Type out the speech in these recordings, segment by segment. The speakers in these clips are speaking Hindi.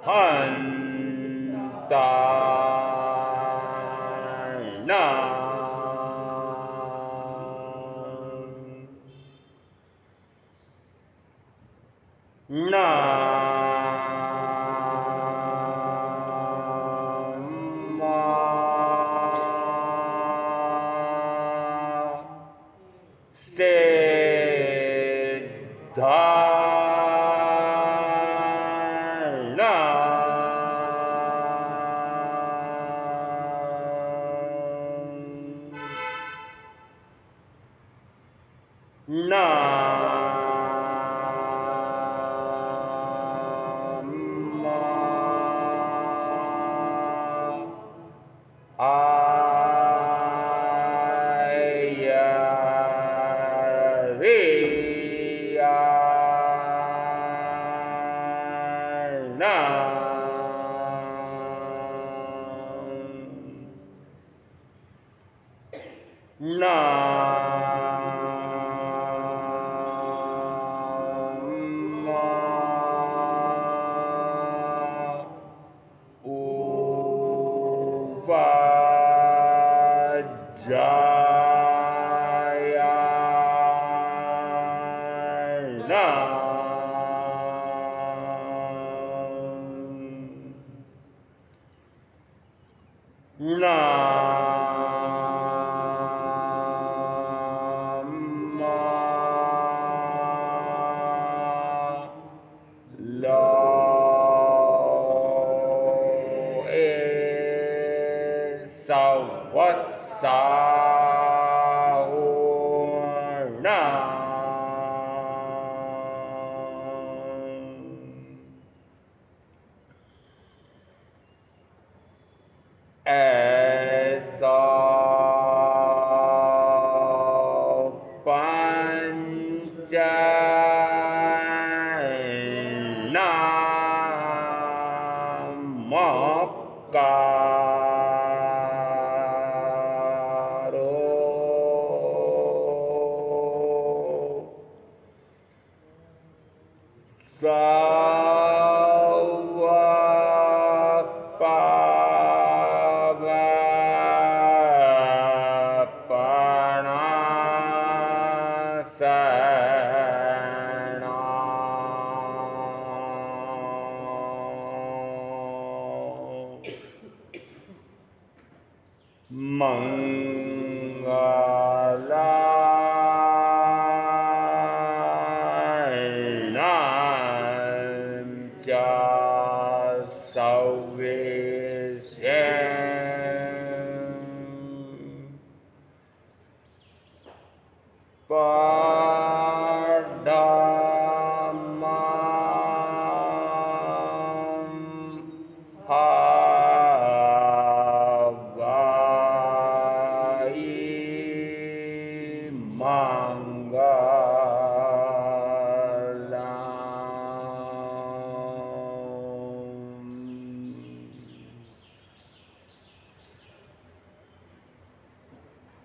हन्ता ना ना धारणा ना ऐसा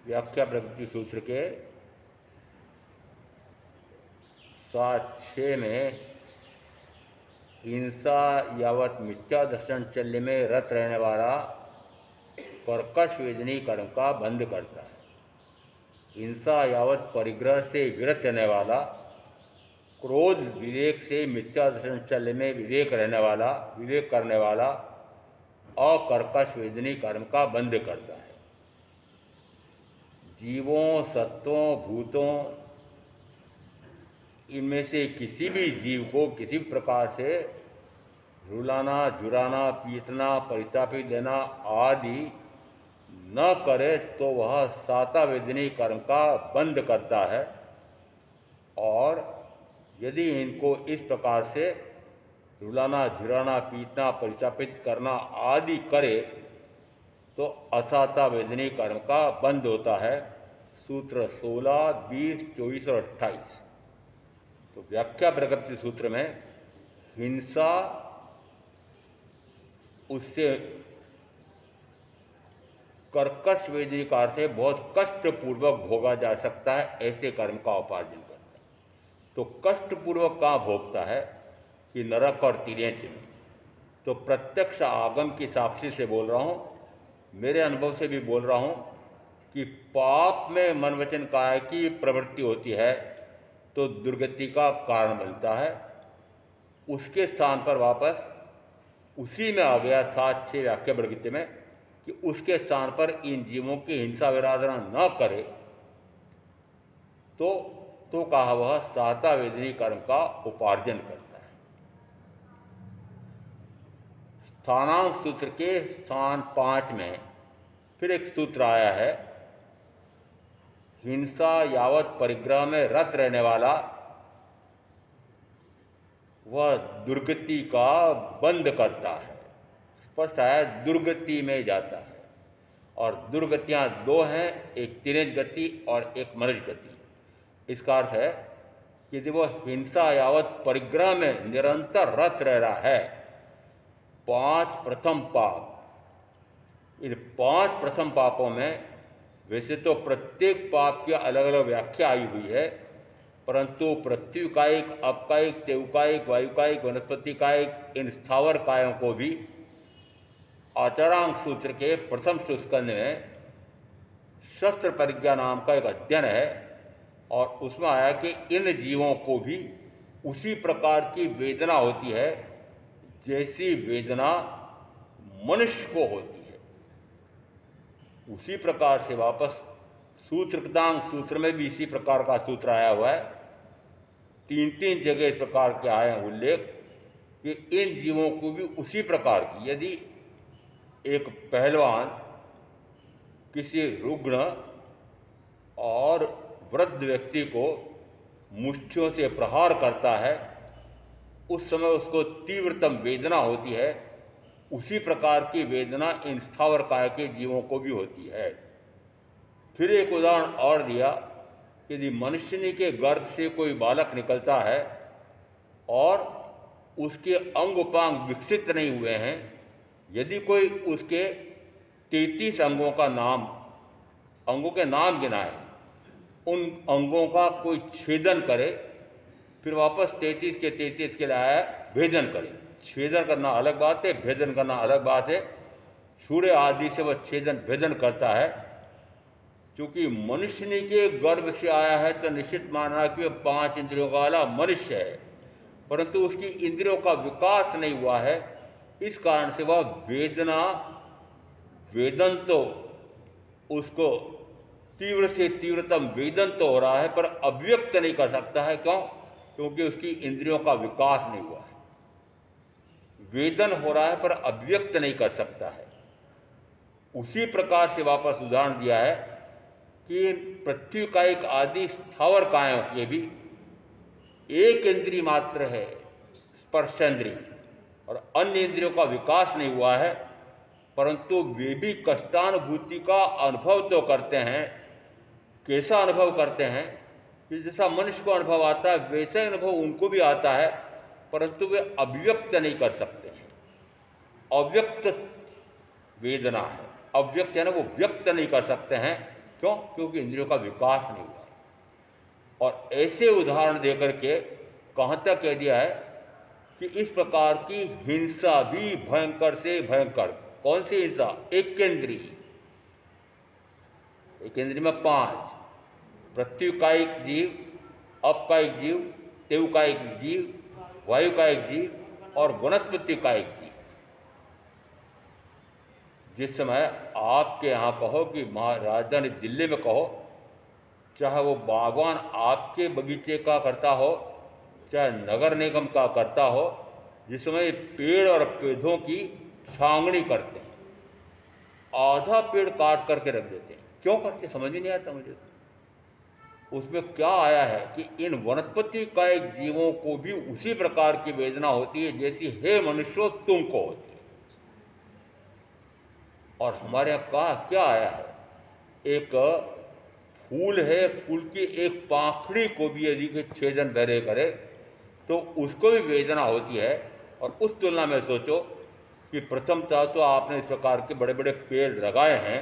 व्याख्या प्रकृति सूत्र के 7-6 में हिंसा यावत मिथ्या दर्शन चल्य में रत रहने वाला कर्कश वेदनी कर्म का बंध करता है। हिंसा यावत परिग्रह से विरत रहने वाला क्रोध विवेक से मिथ्या दर्शन चल्य में विवेक करने वाला अकर्कश वेदनी कर्म का बंध करता है। जीवों, सत्वों, भूतों, इनमें से किसी भी जीव को किसी प्रकार से रुलाना, झुराना, पीटना, परितापित देना आदि न करे तो वह साता वेदनी कर्म का बंध करता है। और यदि इनको इस प्रकार से रुलाना, झुराना, पीटना, परितापित करना आदि करे तो असाता वेदनी कर्म का बंध होता है। सूत्र 16, 20, 24 और 28। तो व्याख्या प्रकृति सूत्र में हिंसा उससे कर्कश वेदनी कार से बहुत कष्टपूर्वक भोगा जा सकता है, ऐसे कर्म का उपार्जन करता है। तो कष्टपूर्वक कहाँ भोगता है कि नरक और तिर्यंच में। तो प्रत्यक्ष आगम की साक्षी से बोल रहा हूँ, मेरे अनुभव से भी बोल रहा हूँ कि पाप में मन वचन काया की प्रवृत्ति होती है तो दुर्गति का कारण बनता है। उसके स्थान पर वापस उसी में आ गया 7-6 व्याख्या बड़गीते में कि उसके स्थान पर इन जीवों की हिंसा विराधना न करे तो कहा वह सहता वेदनी कर्म का उपार्जन करता है। स्थानांक सूत्र के स्थान 5 में फिर एक सूत्र आया है, हिंसा यावत परिग्रह में रत रहने वाला वह दुर्गति का बंद करता है। स्पष्ट है, दुर्गति में जाता है। और दुर्गतियां दो हैं, एक तिरंज गति और एक मनुष्य गति। इसका अर्थ है कि यदि वह हिंसा यावत परिग्रह में निरंतर रत रह रहा है, 5 प्रथम पाप, इन 5 प्रथम पापों में वैसे तो प्रत्येक पाप की अलग अलग व्याख्या आई हुई है, परंतु पृथ्वी कायिक, अपकायिक, तेवकायिक, वायुकायिक, वनस्पति कायिक, इन स्थावर कायों को भी आचारांक सूत्र के प्रथम स्कंद में शस्त्र परिज्ञा नाम का एक अध्ययन है और उसमें आया कि इन जीवों को भी उसी प्रकार की वेदना होती है जैसी वेदना मनुष्य को होती है। उसी प्रकार से वापस सूत्रकृतांक सूत्र में भी इसी प्रकार का सूत्र आया हुआ है। 3 जगह इस प्रकार के आए हैं उल्लेख कि इन जीवों को भी उसी प्रकार की, यदि एक पहलवान किसी रुग्ण और वृद्ध व्यक्ति को मुष्टियों से प्रहार करता है, उस समय उसको तीव्रतम वेदना होती है, उसी प्रकार की वेदना इन स्थावर काय के जीवों को भी होती है। फिर एक उदाहरण और दिया कि यदि मनुष्य के गर्भ से कोई बालक निकलता है और उसके अंग उपांग विकसित नहीं हुए हैं, यदि कोई उसके 33 अंगों के नाम गिनाए, उन अंगों का कोई छेदन करे, फिर वापस 33 के 33 के लिए भेदन करे। छेदन करना अलग बात है, भेदन करना अलग बात है। सूर्य आदि से वह छेदन भेदन करता है। क्योंकि मनुष्य के गर्भ से आया है तो निश्चित मानना कि वह 5 इंद्रियों वाला मनुष्य है, परंतु उसकी इंद्रियों का विकास नहीं हुआ है। इस कारण से वह वेदन तो उसको तीव्र से तीव्रतम वेदन तो हो रहा है पर अभिव्यक्त नहीं कर सकता है। क्यों? क्योंकि उसकी इंद्रियों का विकास नहीं हुआ है। वेदन हो रहा है पर अभिव्यक्त नहीं कर सकता है। उसी प्रकार से वापस उदाहरण दिया है कि पृथ्वी का एक आदि स्थावर कायों के भी एक इंद्रिय मात्र है स्पर्शेंद्रिय, और अन्य इंद्रियों का विकास नहीं हुआ है, परंतु वे भी कष्टानुभूति का अनुभव तो करते हैं। कैसा अनुभव करते हैं कि जैसा मनुष्य को अनुभव आता है वैसा ही अनुभव उनको भी आता है, परंतु वे अभिव्यक्त नहीं कर सकते हैं। अव्यक्त वेदना है, अव्यक्त है ना, वो व्यक्त नहीं कर सकते हैं। क्यों? क्योंकि इंद्रियों का विकास नहीं हुआ। और ऐसे उदाहरण देकर के कहाँ तक कह दिया है कि इस प्रकार की हिंसा भी भयंकर से भयंकर। कौन सी हिंसा? एक इंद्रिय में 5, पृथ्वी कायिक जीव, अपकायिक जीव, तेवकायिक जीव, वायुकायिक जीव और वनस्पति कायिक जीव। जिस समय आपके यहाँ कहो कि राजधानी दिल्ली में कहो, चाहे वो बागवान आपके बगीचे का करता हो, चाहे नगर निगम का करता हो, जिस समय पेड़ और पौधों की छांगनी करते हैं, आधा पेड़ काट करके रख देते हैं। क्यों करते समझ ही नहीं आता मुझे। उसमें क्या आया है कि इन वनस्पति कायिक जीवों को भी उसी प्रकार की वेदना होती है जैसी हे मनुष्यों तुमको होती है। और हमारे यहाँ कहा क्या आया है, एक फूल है, फूल की एक पाखड़ी को भी यदि के छेदन बहरे करे तो उसको भी वेदना होती है। और उस तुलना में सोचो कि प्रथमतः तो आपने इस प्रकार के बड़े बड़े पेड़ लगाए हैं,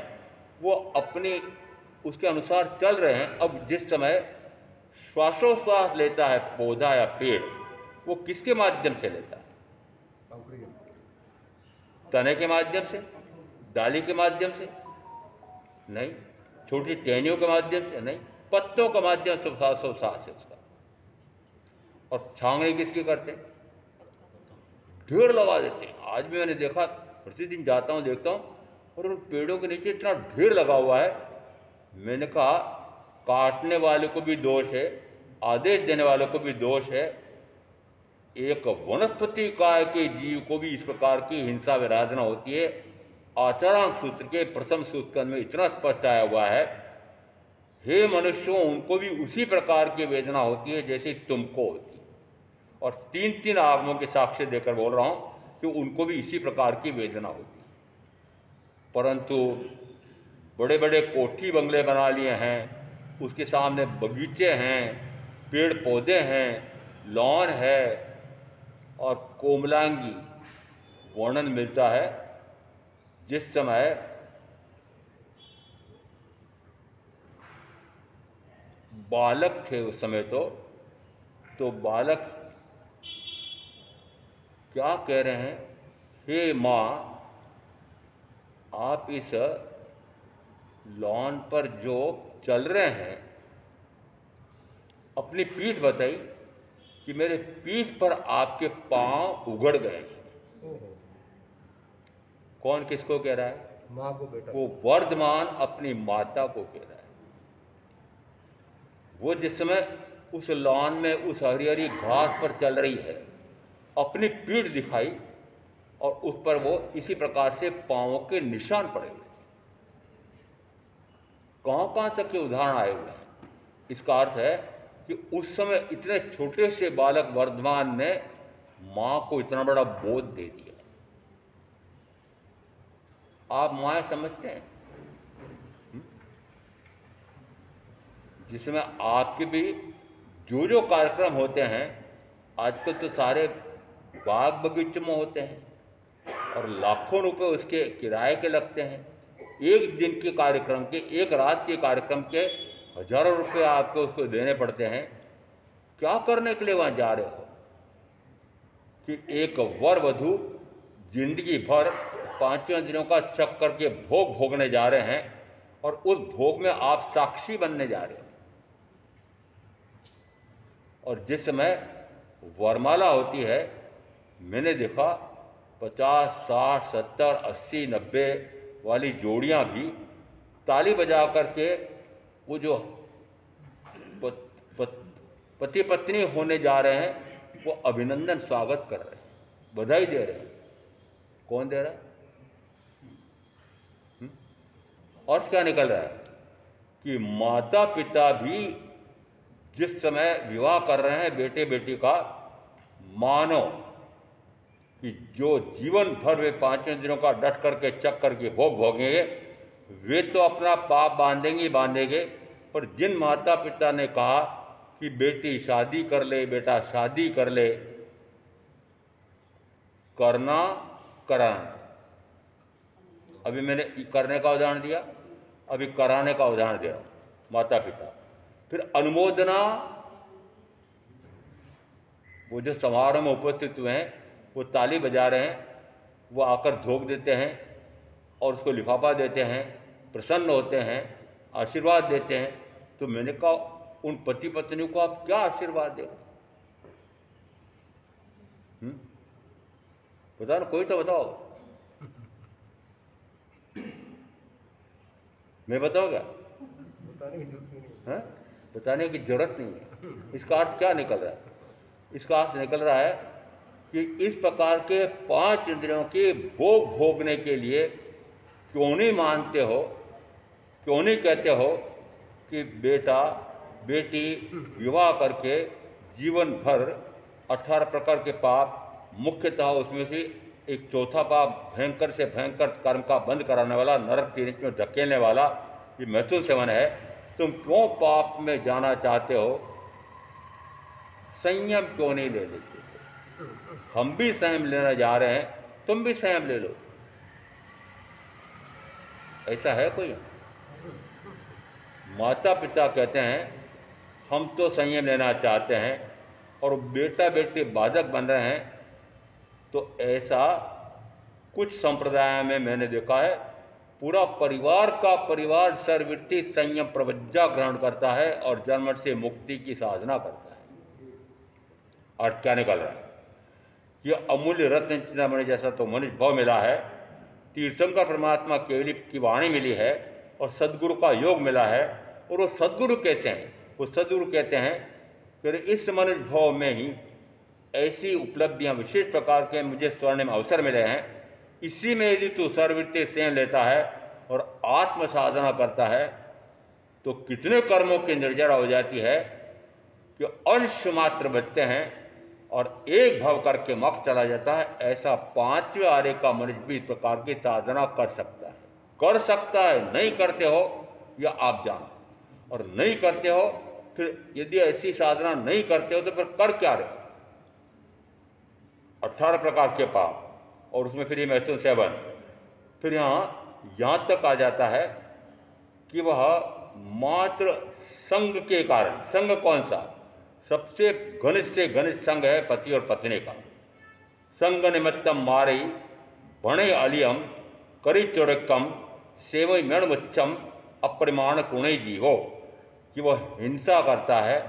वो अपने उसके अनुसार चल रहे हैं। अब जिस समय श्वासोश्वास लेता है पौधा या पेड़, वो किसके माध्यम से लेता है? तने के माध्यम से, डाली के माध्यम से नहीं, छोटी टहनियों के माध्यम से नहीं, पत्तों के माध्यम से श्वास है उसका। और छांगनी किसकी करते हैं? ढेर लगा देते हैं। आज भी मैंने देखा, प्रतिदिन जाता हूँ देखता हूँ, और उन पेड़ों के नीचे इतना ढेर लगा हुआ है। मैंने कहा काटने वाले को भी दोष है, आदेश देने वाले को भी दोष है। एक वनस्पति काय के जीव को भी इस प्रकार की हिंसा विराधना होती है। आचरण सूत्र के प्रथम सूत्र में इतना स्पष्ट आया हुआ है, हे मनुष्यों, उनको भी उसी प्रकार की वेदना होती है जैसे तुमको होती है। और 3 आगमों के साक्ष्य देकर बोल रहा हूं कि उनको भी इसी प्रकार की वेदना होती है। परंतु बड़े बड़े कोठी बंगले बना लिए हैं, उसके सामने बगीचे हैं, पेड़ पौधे हैं, लॉन है, और कोमलांगी वर्णन मिलता है। जिस समय बालक थे उस समय तो बालक क्या कह रहे हैं, हे माँ, आप इस लॉन पर जो चल रहे हैं, अपनी पीठ बताई कि मेरे पीठ पर आपके पांव उगड़ गए। कौन किसको कह रहा है? माँ को बेटा। वो वर्धमान अपनी माता को कह रहा है। वो जिस समय उस लॉन में उस हरी हरी घास पर चल रही है, अपनी पीठ दिखाई और उस पर वो इसी प्रकार से पांवों के निशान पड़े हुए थे। कहां तक के उदाहरण आए हुए हैं। इसका अर्थ है कि उस समय इतने छोटे से बालक वर्धमान ने मां को इतना बड़ा बोध दे दिया। आप मां समझते हैं? जिसमें आपके भी जो कार्यक्रम होते हैं, आजकल तो सारे बाग बगीचों में होते हैं और लाखों रुपए उसके किराए के लगते हैं। एक दिन के कार्यक्रम के, एक रात के कार्यक्रम के हजारों रुपए आपको उसको देने पड़ते हैं। क्या करने के लिए वहां जा रहे हो? कि एक वर वधू जिंदगी भर 5 दिनों का चक्कर के भोग भोगने जा रहे हैं और उस भोग में आप साक्षी बनने जा रहे हो। और जिस समय वरमाला होती है, मैंने देखा 50, 60, 70, 80, 90 वाली जोड़ियां भी ताली बजा करके वो जो पति पत्नी होने जा रहे हैं वो अभिनंदन स्वागत कर रहे हैं, बधाई दे रहे हैं। कौन दे रहा है? और क्या निकल रहा है कि माता पिता भी जिस समय विवाह कर रहे हैं बेटे बेटी का, मानो कि जो जीवन भर वे 5 दिनों का डट करके चक करके भोग भोगेंगे, वे तो अपना पाप बांधेंगे ही बांधेंगे। पर जिन माता पिता ने कहा कि बेटी शादी कर ले, बेटा शादी कर ले, करना कराना, अभी मैंने करने का उदाहरण दिया, अभी कराने का उदाहरण दिया, माता पिता। फिर अनुमोदना, वो जो समारोह में उपस्थित हुए हैं वो ताली बजा रहे हैं, वो आकर धोख देते हैं और उसको लिफाफा देते हैं, प्रसन्न होते हैं, आशीर्वाद देते हैं। तो मैंने कहा उन पति पत्नी को आप क्या आशीर्वाद दें? बताओ ना, कोई तो बताओ। मैं बताओ क्या? बताने की जरूरत नहीं है। इसका अर्थ क्या निकल रहा है? इसका अर्थ निकल रहा है कि इस प्रकार के 5 इंद्रियों के भोग भोगने के लिए क्यों नहीं मानते हो, क्यों नहीं कहते हो कि बेटा बेटी विवाह करके जीवन भर 18 प्रकार के पाप, मुख्यतः उसमें से एक चौथा पाप भयंकर से भयंकर कर्म का बंद कराने वाला, नरक के नीचे में धकेलने वाला ये मैथुन सेवन है। तुम क्यों पाप में जाना चाहते हो? संयम क्यों नहीं ले लेते? हम भी संयम लेने जा रहे हैं, तुम भी संयम ले लो। ऐसा है कोई? माता पिता कहते हैं हम तो संयम लेना चाहते हैं और बेटा बेटी बाधक बन रहे हैं, तो ऐसा कुछ संप्रदायों में मैंने देखा है पूरा परिवार का परिवार सर्ववृत्ति संयम प्रवज्जा ग्रहण करता है और जन्म से मुक्ति की साधना करता है। अर्थ क्या निकल रहा है? यह अमूल्य रत्न चिंतामणि जैसा तो मनुष्य भाव मिला है, तीर्थंकर परमात्मा केवली की वाणी मिली है और सदगुरु का योग मिला है। और वो सदगुरु कैसे हैं? वो सदगुरु कहते हैं कि इस मनुष्य भाव में ही ऐसी उपलब्धियां विशेष प्रकार के मुझे स्वर्णिम अवसर मिले हैं, इसी में यदि तू सर्ववृत्ति सेन लेता है और आत्म साधना करता है तो कितने कर्मों की निर्जरा हो जाती है कि अंश मात्र बचते हैं और एक भाव करके मोक्ष चला जाता है। ऐसा पांचवें आर्य का मनुष्य भी इस प्रकार की साधना कर सकता है। कर सकता है, नहीं करते हो या आप जानो, और नहीं करते हो फिर यदि ऐसी साधना नहीं करते हो तो फिर कर क्या रहे? 18 प्रकार के पाप और उसमें फिर ये मैथुन सेवन, फिर यहाँ तक आ जाता है कि वह मात्र संग के कारण, संग कौन सा? सबसे घनिष्ठ से घनिष्ठ संग है पति और पत्नी का। संग निमित्तम मारई भणे अलियम करी चोरकम सेवई मेणमुच्छम अप्रमाण कुणे जीवो, कि वह हिंसा करता है,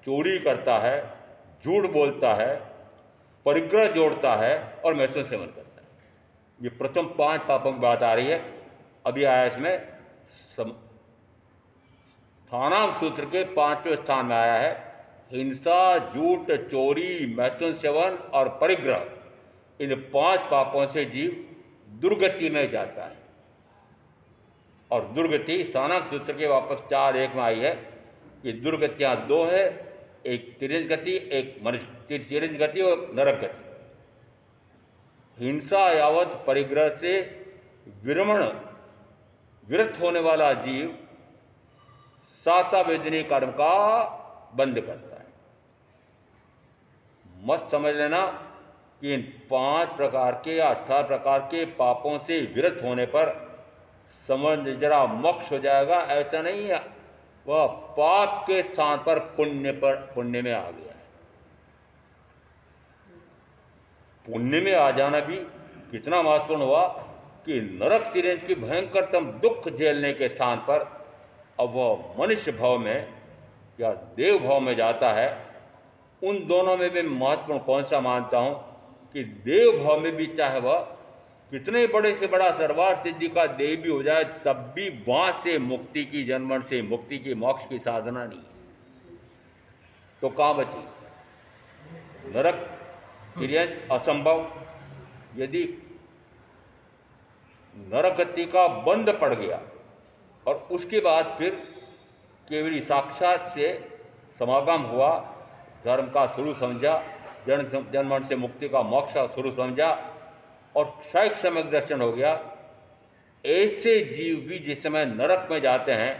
चोरी करता है, झूठ बोलता है, परिग्रह जोड़ता है और मैथुन सेवन करता है। ये प्रथम 5 पापों की बात आ रही है। अभी आया इसमें स्थानांक सूत्र के 5वें स्थान में आया है हिंसा, झूठ, चोरी, मैथुन सेवन और परिग्रह। इन 5 पापों से जीव दुर्गति में जाता है। और दुर्गति स्थानांक सूत्र के वापस 4:1 में आई है कि दुर्गतियां 2 है, एक तिरंज गति, एक मनुष्य तिरंज गति और नरक गति। हिंसा यावत परिग्रह से विरत होने वाला जीव साता वेदनी कर्म का बंद करता है। मस्त समझ लेना कि इन 5 प्रकार के या 18 प्रकार के पापों से विरत होने पर समझ जरा मोक्ष हो जाएगा, ऐसा नहीं है। वह पाप के स्थान पर पुण्य में आ गया है। पुण्य में आ जाना भी कितना महत्वपूर्ण हुआ कि नरक तिरेंज की भयंकरतम दुख झेलने के स्थान पर अब वह मनुष्य भाव में या देव भाव में जाता है। उन दोनों में भी महत्वपूर्ण कौन सा मानता हूं कि देव भाव में भी चाहे वह कितने बड़े से बड़ा सर्वार्थ सिद्धि का देव भी हो जाए, तब भी वहां से मुक्ति की, जन्मन से मुक्ति की, मोक्ष की साधना नहीं। तो कहां बची? नरक तिर्यंज असंभव। यदि नरक गति का बंद पड़ गया और उसके बाद फिर केवल साक्षात से समागम हुआ, धर्म का स्वरूप समझा, जन्म से मुक्ति का मोक्ष का स्वरूप समझा और क्षयिक सम्यक दर्शन हो गया, ऐसे जीव भी जिस समय नरक में जाते हैं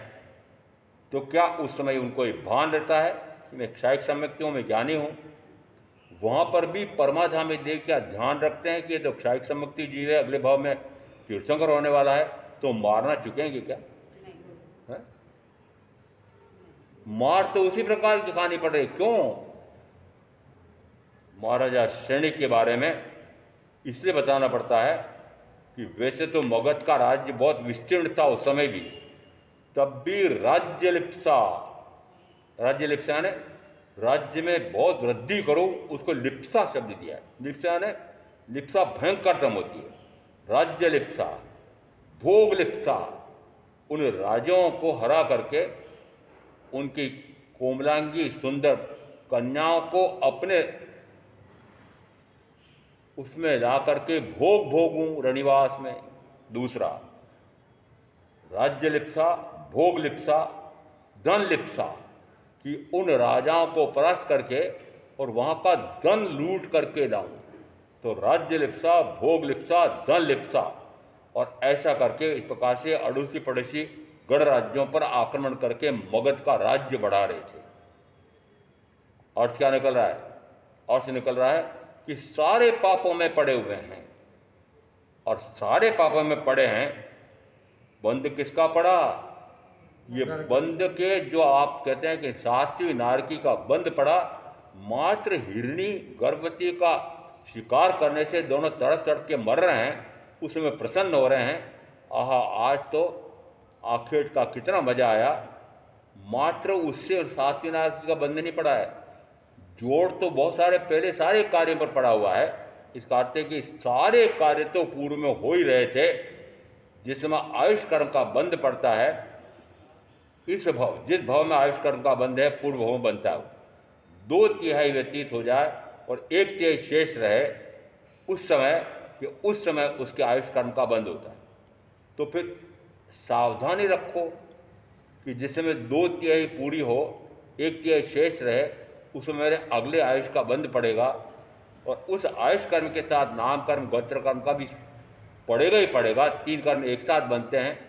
तो क्या उस समय उनको ये भान रहता है कि मैं क्षयिक सम्यक क्यों, मैं ज्ञानी हूँ? वहाँ पर भी परमाधामी देव क्या ध्यान रखते हैं कि ये तो क्षयिक सम्मुक्ति जीव है, अगले भाव में तीर्थंकर होने वाला है, तो मारना चुकेंगे क्या? है? मार तो उसी प्रकार की खानी पड़ रही। क्यों? महाराजा सैनिक के बारे में इसलिए बताना पड़ता है कि वैसे तो मगध का राज्य बहुत विस्तीर्ण था उस समय भी, तब भी राज्य लिप्सा ने राज्य में बहुत वृद्धि करो, उसको लिप्सा शब्द दिया है। लिप्सा ने, लिप्सा भयंकरतम होती है। राज्य लिप्सा, भोग लिप्सा, उन राजाओं को हरा करके उनकी कोमलांगी सुंदर कन्याओं को अपने उसमें ला करके भोगूं रनिवास में। दूसरा राज्य लिप्सा, भोग लिप्सा, धन लिप्सा, कि उन राजाओं को परास्त करके और वहां का धन लूट करके लाऊं। तो राज्य लिप्सा, भोग लिप्सा, धन लिप्सा, और ऐसा करके इस प्रकार से अड़ोसी पड़ोसी गढ़ राज्यों पर आक्रमण करके मगध का राज्य बढ़ा रहे थे। अर्थ क्या निकल रहा है? अर्थ निकल रहा है कि सारे पापों में पड़े हुए हैं, और सारे पापों में पड़े हैं। बंद किसका पड़ा? ये बंद के, जो आप कहते हैं कि सात्वी नारकी का बंद पड़ा, मात्र हिरणी गर्भवती का शिकार करने से दोनों तड़प तड़प के मर रहे हैं, उस समय प्रसन्न हो रहे हैं, आहा आज तो आखेट का कितना मजा आया। मात्र उससे सातवीं नारद का बंध नहीं पड़ा है, जोड़ तो बहुत सारे पहले सारे कार्यों पर पड़ा हुआ है। इसका अर्थ है कि सारे कार्य तो पूर्व में हो ही रहे थे। जिस समय आयुष कर्म का बंध पड़ता है, इस भाव जिस भाव में आयुष कर्म का बंध है पूर्व भाव में बनता है, 2/3 व्यतीत हो जाए और 1/3 शेष रहे उस समय उसके आयुष कर्म का बंध होता है। तो फिर सावधानी रखो कि जिस समय 2/3 पूरी हो 1/3 शेष रहे, उसमें मेरे अगले आयुष का बंध पड़ेगा और उस आयुष कर्म के साथ नाम कर्म गोत्र कर्म का भी पड़ेगा ही पड़ेगा। 3 कर्म एक साथ बनते हैं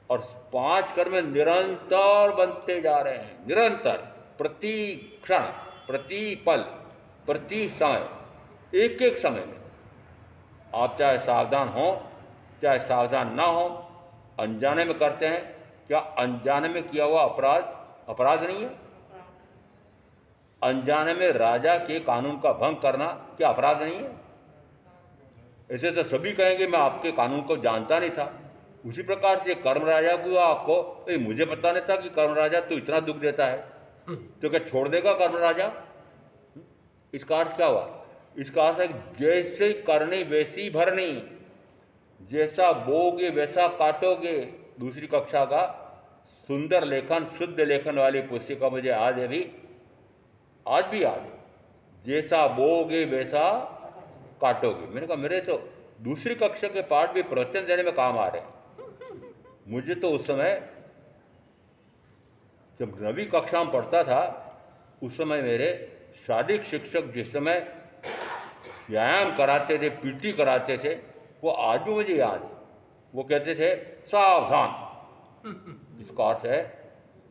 और 5 कर्म निरंतर बनते जा रहे हैं, निरंतर, प्रति क्षण, प्रति पल, प्रति समय, एक एक समय में। आप चाहे सावधान हो चाहे सावधान ना हो, अनजाने में करते हैं। क्या अनजाने में किया हुआ अपराध नहीं है? अनजाने में राजा के कानून का भंग करना क्या अपराध नहीं है? ऐसे तो सभी कहेंगे मैं आपके कानून को जानता नहीं था। उसी प्रकार से कर्म राजा को आपको मुझे पता नहीं था कि कर्म राजा तो इतना दुख देता है, तो क्या छोड़ देगा कर्म राजा? इसका अर्थ क्या हुआ? इसका अर्थ है जैसे करनी वैसी भरनी, जैसा बोगे वैसा काटोगे। दूसरी कक्षा का सुंदर लेखन, शुद्ध लेखन वाली पुस्तिका मुझे आज भी याद है, जैसा बोगे वैसा काटोगे। मैंने कहा मेरे तो दूसरी कक्षा के पाठ भी प्रवचन देने में काम आ रहे हैं। मुझे तो उस समय जब 9वीं कक्षा में पढ़ता था, उस समय मेरे शारीरिक शिक्षक जिस समय व्यायाम कराते थे, पीटी कराते थे, वो आज भी मुझे याद है। वो कहते थे सावधान। इसका अर्थ है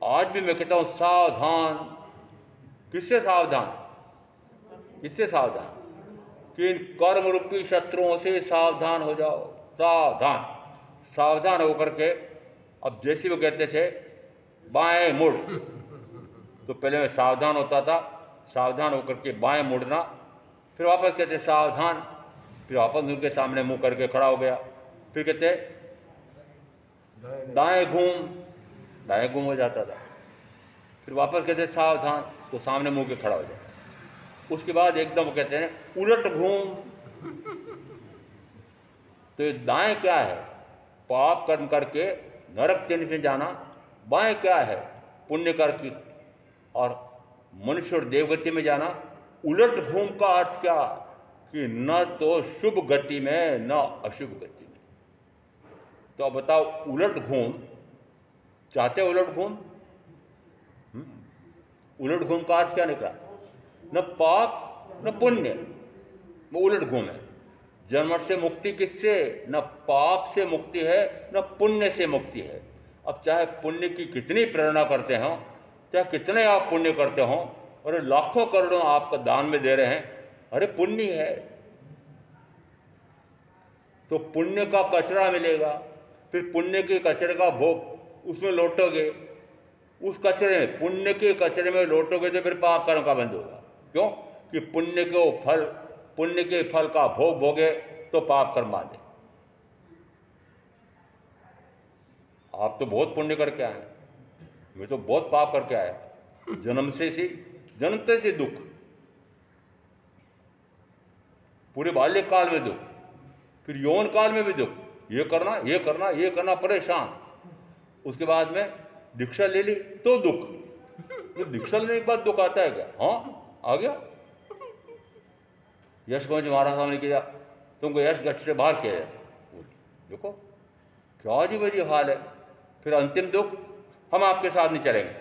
आज भी मैं कहता हूं सावधान। किससे सावधान? किससे सावधान? कि इन कर्म रूपी शत्रुओं से सावधान हो जाओ। सावधान, सावधान होकर के। अब जैसे वो कहते थे बाएं मुड़, तो पहले मैं सावधान होता था, सावधान होकर के बाएं मुड़ना, फिर वापस कहते सावधान, फिर वापस उनके सामने मुंह करके खड़ा हो गया, फिर कहते दाएं घूम हो जाता था, फिर वापस कहते सावधान, तो सामने मुंह के खड़ा हो जाता। उसके बाद एकदम वो कहते हैं उलट घूम। तो ये दाएं क्या है? पाप कर्म करके नरक चिन्ह में जाना। बाएं क्या है? पुण्य करके और मनुष्य और देवगति में जाना। उलट घूम का अर्थ क्या? कि न तो शुभ गति में न अशुभ गति में। तो अब बताओ, उलट घूम चाहते हो? उलट घूम, उलट घूम का अर्थ क्या निकला? न पाप न पुण्य, वो उलट घूम है। जन्म से मुक्ति किससे? न पाप से मुक्ति है न पुण्य से मुक्ति है। अब चाहे पुण्य की कितनी प्रेरणा करते हो, चाहे कितने आप पुण्य करते हो, और लाखों करोड़ों आपका दान में दे रहे हैं, अरे पुण्य है तो पुण्य का कचरा मिलेगा, फिर पुण्य के कचरे का भोग उसमें लौटोगे, उस कचरे में, पुण्य के कचरे में लौटोगे तो फिर पाप कर्म का बंद होगा। क्यों? कि पुण्य के फल का भोग भोगे तो पाप कर्म बांधे। आप तो बहुत पुण्य करके आए, मैं तो बहुत पाप करके आया। जन्मते से दुख, पूरे बाल्यकाल में दुख, फिर यौन काल में भी दुख, ये करना परेशान। उसके बाद में दीक्षा ले ली तो दुख। तो दीक्षा लेने के बाद दुख आता है क्या? हाँ, आ गया। यश को महाराज साहब ने किया, तुमको यश गठ से बाहर किया जाता। देखो क्या अजीब अजीब हाल है। फिर अंतिम दुख, हम आपके साथ नहीं चलेंगे,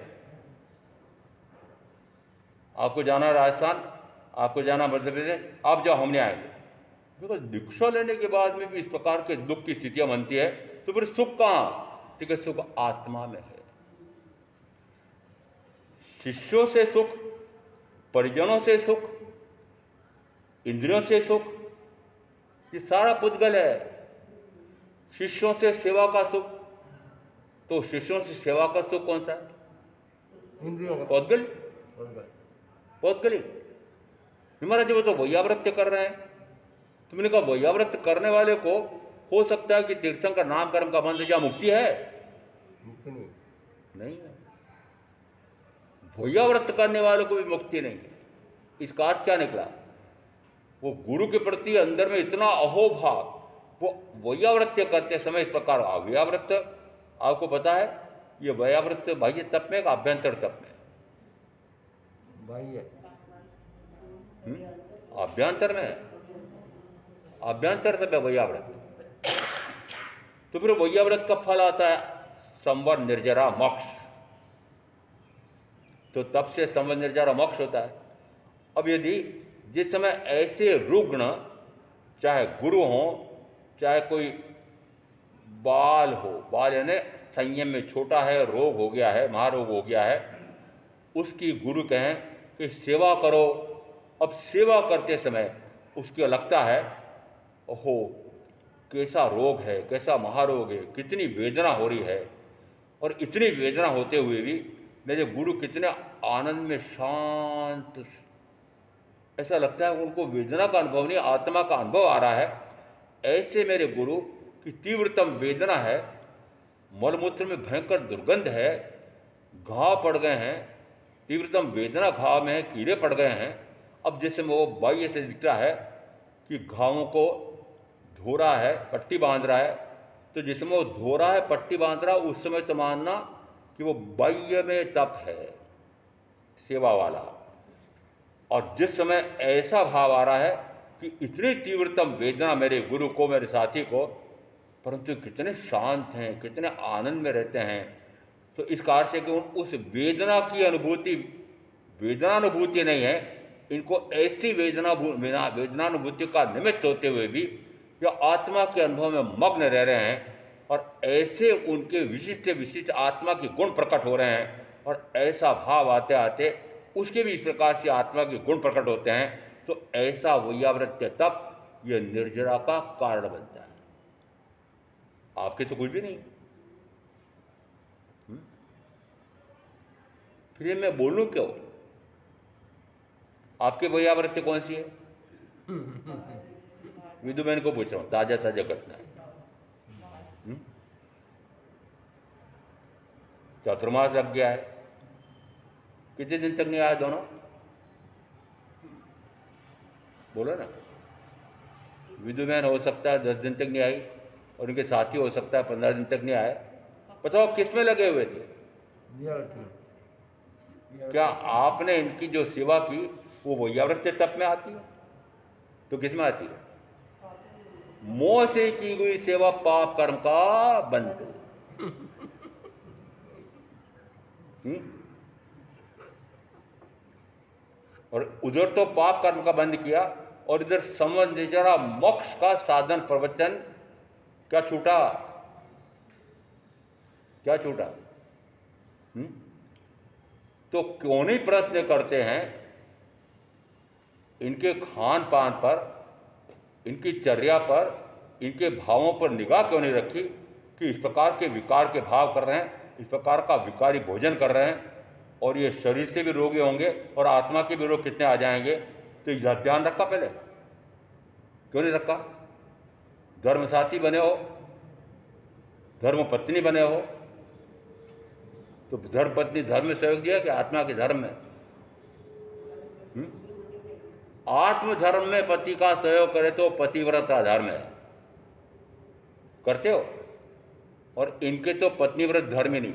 आपको जाना राजस्थान, आपको जाना मध्य प्रदेश, आप जाओ, हम नहीं आएंगे। देखो दीक्षा लेने के बाद में भी इस प्रकार के दुख की स्थितियां बनती है, तो फिर सुख कहाँ? ठीक है, सुख आत्मा में है। शिष्यों से सुख, परिजनों से सुख, इंद्रियों से सुख, ये सारा पुद्गल है। शिष्यों से सेवा का सुख, तो शिष्यों से सेवा का सुख कौन सा है? पौद्गलिक। महाराज जी वो तो वैयावृत्य कर रहे हैं। तुमने कहा वैयावृत्य करने वाले को हो सकता है कि तीर्थंकर नाम कर्म का बंध, क्या मुक्ति है? मुक्ति नहीं। नहीं है। भोज्याव्रत करने वालों को भी मुक्ति नहीं है। इसका अर्थ क्या निकला? वो गुरु के प्रति अंदर में इतना अहोभाव, वो वैयावृत्य करते समय इस प्रकार अव्यावृत्त, आपको पता है ये वैयावृत्त बाह्य तप में, आभ्यंतर तप में? बाह्य। आभ्यंतर में है, आभ्यंतर तप है वैयावृत्त। तो फिर वैयावृत्त का फल आता है संवर निर्जरा मोक्ष। तो तप से संवर निर्जरा मोक्ष होता है। अब यदि जिस समय ऐसे रुग्ण, चाहे गुरु हो, चाहे कोई बाल हो, बाल यानी संयम में छोटा है, रोग हो गया है, महारोग हो गया है, उसकी गुरु कहें कि सेवा करो। अब सेवा करते समय उसको लगता है ओहो कैसा रोग है, कैसा महारोग है, कितनी वेदना हो रही है, और इतनी वेदना होते हुए भी मेरे गुरु कितने आनंद में शांत, ऐसा लगता है उनको वेदना का अनुभव नहीं, आत्मा का अनुभव आ रहा है। ऐसे मेरे गुरु की तीव्रतम वेदना है, मलमूत्र में भयंकर दुर्गंध है, घाव पड़ गए हैं, तीव्रतम वेदना घाव में है, कीड़े पड़ गए हैं। अब जैसे वो बाह्य से दिखता है कि घावों को धो रहा है, पट्टी बांध रहा है, तो जिसमें वो धो रहा है, पट्टी बांध रहा है, उस समय तो मानना कि वो बाह्य में तप है, सेवा वाला। और जिस समय ऐसा भाव आ रहा है कि इतनी तीव्रतम वेदना मेरे गुरु को, मेरे साथी को, परंतु कितने शांत हैं, कितने आनंद में रहते हैं, तो इस कारण से कि उस वेदना की अनुभूति वेदनानुभूति नहीं है, इनको ऐसी वेदनानुभूति का निमित्त होते हुए भी यह आत्मा के अनुभव में मग्न रह रहे हैं, और ऐसे उनके विशिष्ट विशिष्ट आत्मा के गुण प्रकट हो रहे हैं, और ऐसा भाव आते आते उसके भी इस प्रकार से आत्मा के गुण प्रकट होते हैं। तो ऐसा वैयावृत्य तप यह निर्जरा का कारण बनता है, आपके तो कुछ भी नहीं। फिर ये मैं बोलूं क्यों? आपके वैयावृत्य कौन सी है? विदुबेन को पूछ रहा हूं, ताजा ताजा घटना है। चतुर्मास लग गया है, कितने दिन तक नहीं आया दोनों? बोलो ना। विदुबेन हो सकता है 10 दिन तक नहीं आई, और उनके साथी हो सकता है 15 दिन तक नहीं आए। बताओ किस में लगे हुए थे? क्या आपने इनकी जो सेवा की वो वैयावृत्य तप में आती है? तो किस में आती है? मोह से की हुई सेवा पाप कर्म का बंध। और उधर तो पाप कर्म का बंद किया, और इधर संबंध जरा मोक्ष का साधन प्रवचन, क्या छूटा? क्या छूटा? तो क्यों नहीं प्रयत्न करते हैं इनके खान पान पर, इनकी चर्या पर, इनके भावों पर निगाह क्यों नहीं रखी कि इस प्रकार के विकार के भाव कर रहे हैं, इस प्रकार का विकारी भोजन कर रहे हैं, और ये शरीर से भी रोगी होंगे और आत्मा के भी रोग कितने आ जाएंगे। तो यह ध्यान रखा पहले? क्यों नहीं रखा? धर्म साथी बने हो, धर्म पत्नी बने हो, तो धर्म पत्नी धर्म में सहयोग दिया कि आत्मा के धर्म में? आत्म धर्म में पति का सहयोग करे तो पतिव्रत का धर्म है, करते हो? और इनके तो पत्नीव्रत धर्म ही नहीं,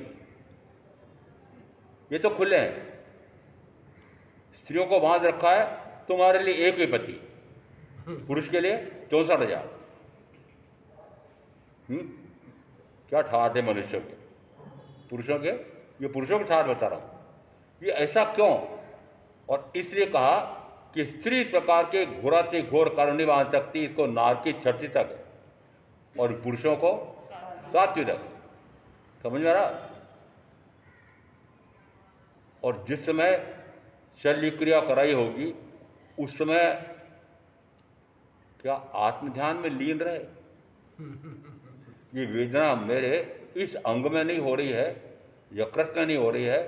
ये तो खुले हैं। स्त्रियों को बांध रखा है, तुम्हारे लिए एक ही पति, पुरुष के लिए 64,000। क्या ठाठ है मनुष्यों के, पुरुषों के? ये पुरुषों के ठाठ बता रहा हूं। ये ऐसा क्यों? और इसलिए कहा कि स्त्री इस प्रकार के घोराते घोर कारण नहीं बांध सकती, इसको नारकी 6ठी तक है, और पुरुषों को 7वीं तक। समझ में आ रहा? और जिस समय शल्य क्रिया कराई होगी उस समय क्या आत्म ध्यान में लीन रहे? ये वेदना मेरे इस अंग में नहीं हो रही है, यकृत में नहीं हो रही है,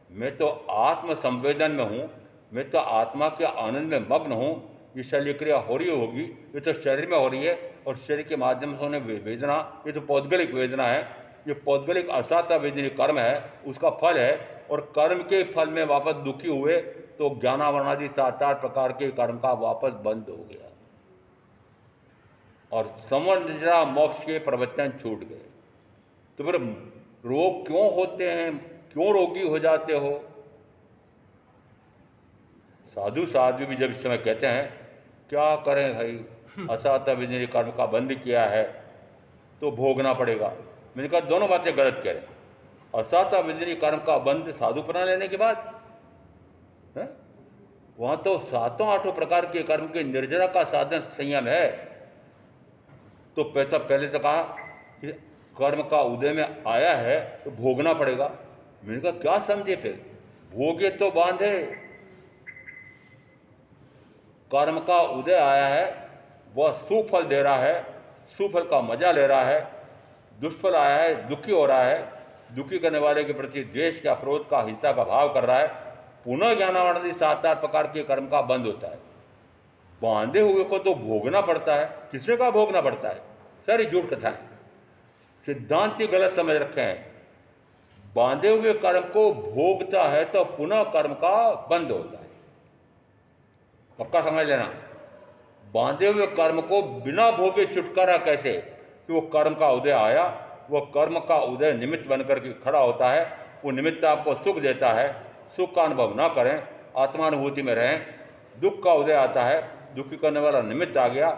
मैं तो आत्म संवेदन में हूं, मैं तो आत्मा के आनंद में मग्न हूं, ये शल्य क्रिया हो रही होगी, ये तो शरीर में हो रही है और शरीर के माध्यम से होने वेदना, ये तो पौद्गलिक वेदना है, ये पौद्गलिक असाता वेदनी कर्म है, उसका फल है। और कर्म के फल में वापस दुखी हुए तो ज्ञानावरणादि 7-8 प्रकार के कर्म का वापस बंद हो गया और संवर्ण मोक्ष के प्रवचन छूट गए। तो फिर रोग क्यों होते हैं, क्यों रोगी हो जाते हो? साधु साधु भी जब इस समय कहते हैं क्या करें भाई, असाता विजय कर्म का बंद किया है तो भोगना पड़ेगा। मैंने कहा दोनों बातें गलत कह रहे हैं। असाता विजय कर्म का बंद साधुपना लेने के बाद है, वहां तो 7-8 प्रकार के कर्म के निर्जरा का साधन संयम है। तो पहले तो कहा कि कर्म का उदय में आया है तो भोगना पड़ेगा। मैंने कहा क्या समझे फिर, भोगे तो बांधे। कर्म का उदय आया है, वह सुफल दे रहा है, सुफल का मजा ले रहा है। दुष्फल आया है, दुखी हो रहा है, दुखी करने वाले के प्रति द्वेष का, क्रोध का, हिंसा का भाव कर रहा है। पुनः ज्ञानावरणादि 7-8 प्रकार के कर्म का बंद होता है। बांधे हुए को तो भोगना पड़ता है। किसने कहा भोगना पड़ता है? सारी झूठ कथा है, सिद्धांत गलत समझ रखे हैं। बांधे हुए कर्म को भोगता है तो पुनः कर्म का बंद होता है, पक्का समझ लेना। बांधे हुए कर्म को बिना भोगे छुटकारा कैसे? कि वो कर्म का उदय आया, वो कर्म का उदय निमित्त बनकर के खड़ा होता है, वो निमित्त आपको सुख देता है, सुख का अनुभव ना करें, आत्मानुभूति में रहें। दुख का उदय आता है, दुखी करने वाला निमित्त आ गया,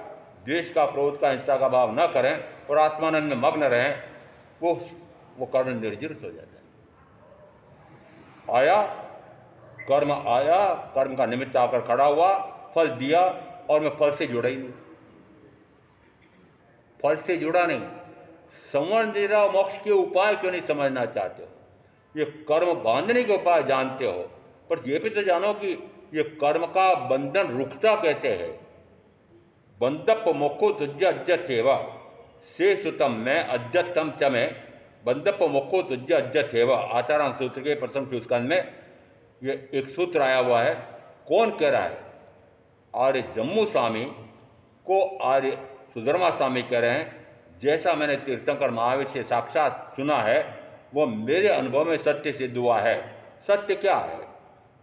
द्वेष का, क्रोध का, हिंसा का भाव न करें और आत्मानंद में मग्न रहें, वो कर्म निर्जीर्त हो जाता है। आया कर्म, आया कर्म का निमित्त आकर खड़ा हुआ, फल दिया और मैं फल से जुड़ा ही नहीं, फल से जुड़ा नहीं। संवरण निद्रा मोक्ष के उपाय क्यों नहीं समझना चाहते हो? ये कर्म बांधने के उपाय जानते हो, पर ये भी तो जानो कि ये कर्म का बंधन रुकता कैसे है। बंधप मोक्षो तुज्य अज्जत्येवा से सुतम में अज्जतम चमे, बंधप मोक्षो तुज्य अज्जत्येवा। आचारांग सूत्र के प्रथम सूत्रस्कंध में ये एक सूत्र आया हुआ है। कौन कह रहा है? आर्य जम्मू स्वामी को आर्य सुधर्मा स्वामी कह रहे हैं, जैसा मैंने तीर्थंकर महावीर से साक्षात सुना है वो मेरे अनुभव में सत्य सिद्ध हुआ है। सत्य क्या है?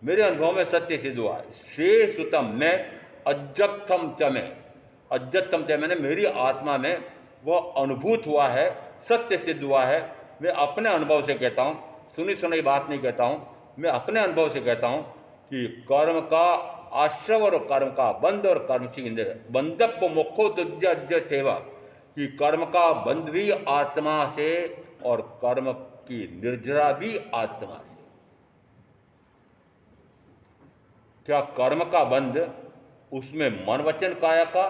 मेरे अनुभव में सत्य सिद्ध हुआ है। श्रेय सुतम में अज्जतम चमे, अज्जतम चमे मैंने मेरी आत्मा में वह अनुभूत हुआ है, सत्य सिद्ध हुआ है। मैं अपने अनुभव से कहता हूँ, सुनी सुनाई बात नहीं कहता हूँ, मैं अपने अनुभव से कहता हूँ कि कर्म का आश्रव और कर्म का बंध और कर्म की बंधप मोक्षो तुज्य, कि कर्म का बंध भी आत्मा से और कर्म की निर्जरा भी आत्मा से। क्या कर्म का बंध उसमें मन वचन काया का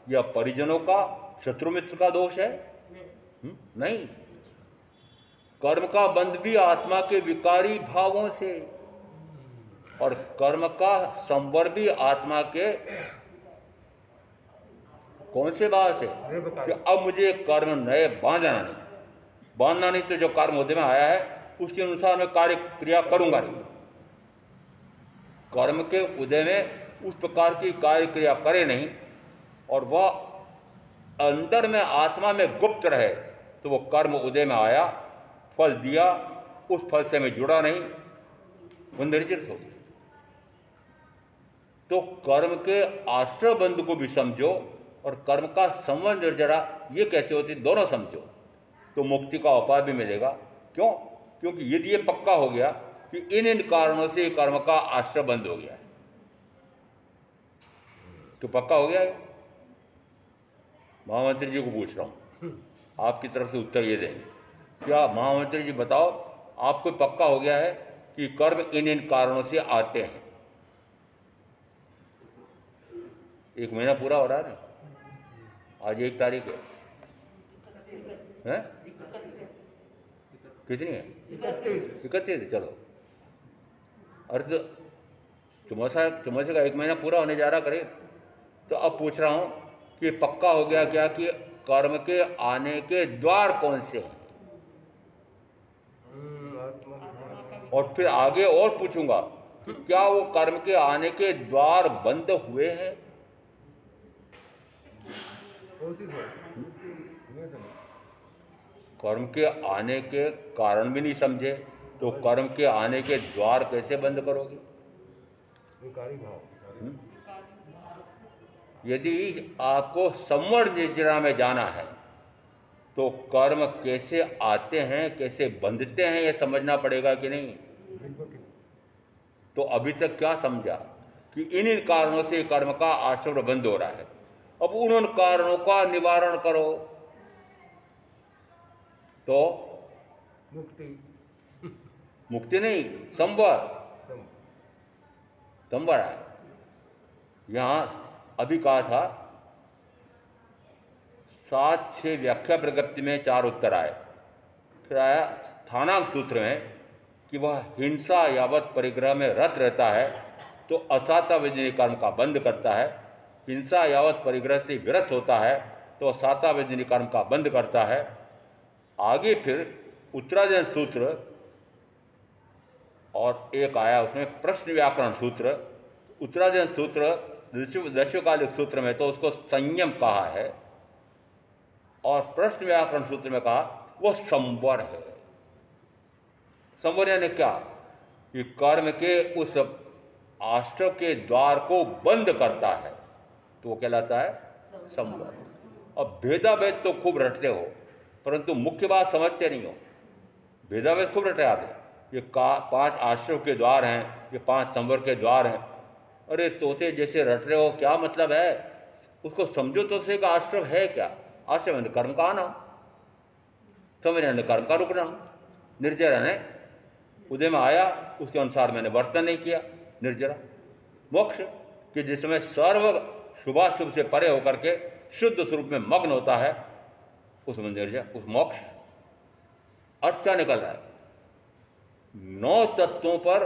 या परिजनों का, शत्रु मित्र का दोष है? नहीं, कर्म का बंध भी आत्मा के विकारी भावों से और कर्म का संवर भी आत्मा के कौन से भाव से? कि अब मुझे कर्म नए बांधना नहीं, तो जो कर्म उदय में आया है उसके अनुसार मैं कार्य क्रिया करूंगा नहीं। कर्म के उदय में उस प्रकार की कार्य क्रिया करे नहीं और वह अंदर में आत्मा में गुप्त रहे, तो वो कर्म उदय में आया, फल दिया, उस फल से मैं जुड़ा नहीं, वो निर्जित हो गया। तो कर्म के आश्रय बंध को भी समझो और कर्म का संबंध निर्जरा ये कैसे होती, दोनों समझो तो मुक्ति का उपाय भी मिलेगा। क्यों? क्योंकि यदि ये पक्का हो गया कि इन कारणों से कर्म का आश्रय बंद हो गया है, तो पक्का हो गया है। महामंत्री जी को पूछ रहा हूं, आपकी तरफ से उत्तर ये दें, क्या महामंत्री जी बताओ, आपको पक्का हो गया है कि कर्म इन कारणों से आते हैं? 1 महीना पूरा हो रहा है ना, आज 1 तारीख है? कितनी है? 31। चलो, अरे तो चुमसे का 1 महीना पूरा होने जा रहा करीब। तो अब पूछ रहा हूं कि पक्का हो गया क्या कि कर्म के आने के द्वार कौन से हैं? और फिर आगे और पूछूंगा कि क्या वो कर्म के आने के द्वार बंद हुए हैं? कोशिश हो ये तो नहीं। कर्म के आने के कारण भी नहीं समझे तो कर्म के आने के द्वार कैसे बंद करोगे? विकारी भाव हम्म? यदि आपको संवर्ण निद्रा में जाना है तो कर्म कैसे आते हैं, कैसे बंधते हैं, यह समझना पड़ेगा कि नहीं? बिल्कुल ठीक। तो अभी तक क्या समझा कि इन कारणों से कर्म का आश्रम बंद हो रहा है। अब उन कारणों का निवारण करो तो मुक्ति मुक्ति नहीं, संवर तुम संवर है। यहां अभी कहा था 7-6 व्याख्या प्रगति में 4 उत्तर आए। फिर आया स्थानांक सूत्र में कि वह हिंसा यावत परिग्रह में रत रहता है तो असाता वेदनी कर्म का बंद करता है, हिंसा यावत परिग्रह से विरत होता है तो असाता वेदनी कर्म का बंद करता है। आगे फिर उत्तराधीन सूत्र और एक आया उसमें प्रश्न व्याकरण सूत्र। उत्तराधीन सूत्र दशकालिक सूत्र में तो उसको संयम कहा है और प्रश्न व्याकरण सूत्र में कहा वो संवर है। संवर यानी क्या? कि कर्म के उस आश्रम के द्वार को बंद करता है तो वो कहलाता है संवर। अब भेदाभेद तो खूब रटते हो परंतु मुख्य बात समझते नहीं हो। भेदाभेद खूब रटे आगे, ये 5 आश्रम के द्वार हैं, ये 5 संवर के द्वार हैं। अरे तोते जैसे रट रहे हो, क्या मतलब है? उसको समझो तो से का आश्रम है क्या? आश्रम यानी कर्म का आना, समय यानी कर्म का रुकना। निर्जरा यानी उदय में आया उसके अनुसार मैंने वर्तन नहीं किया, निर्जरा। मोक्ष कि जिसमें सर्व शुभाशुभ से परे होकर के शुद्ध स्वरूप में मग्न होता है उसमें निर्जरा, उस मोक्ष। अर्थ क्या निकल रहा है? 9 तत्वों पर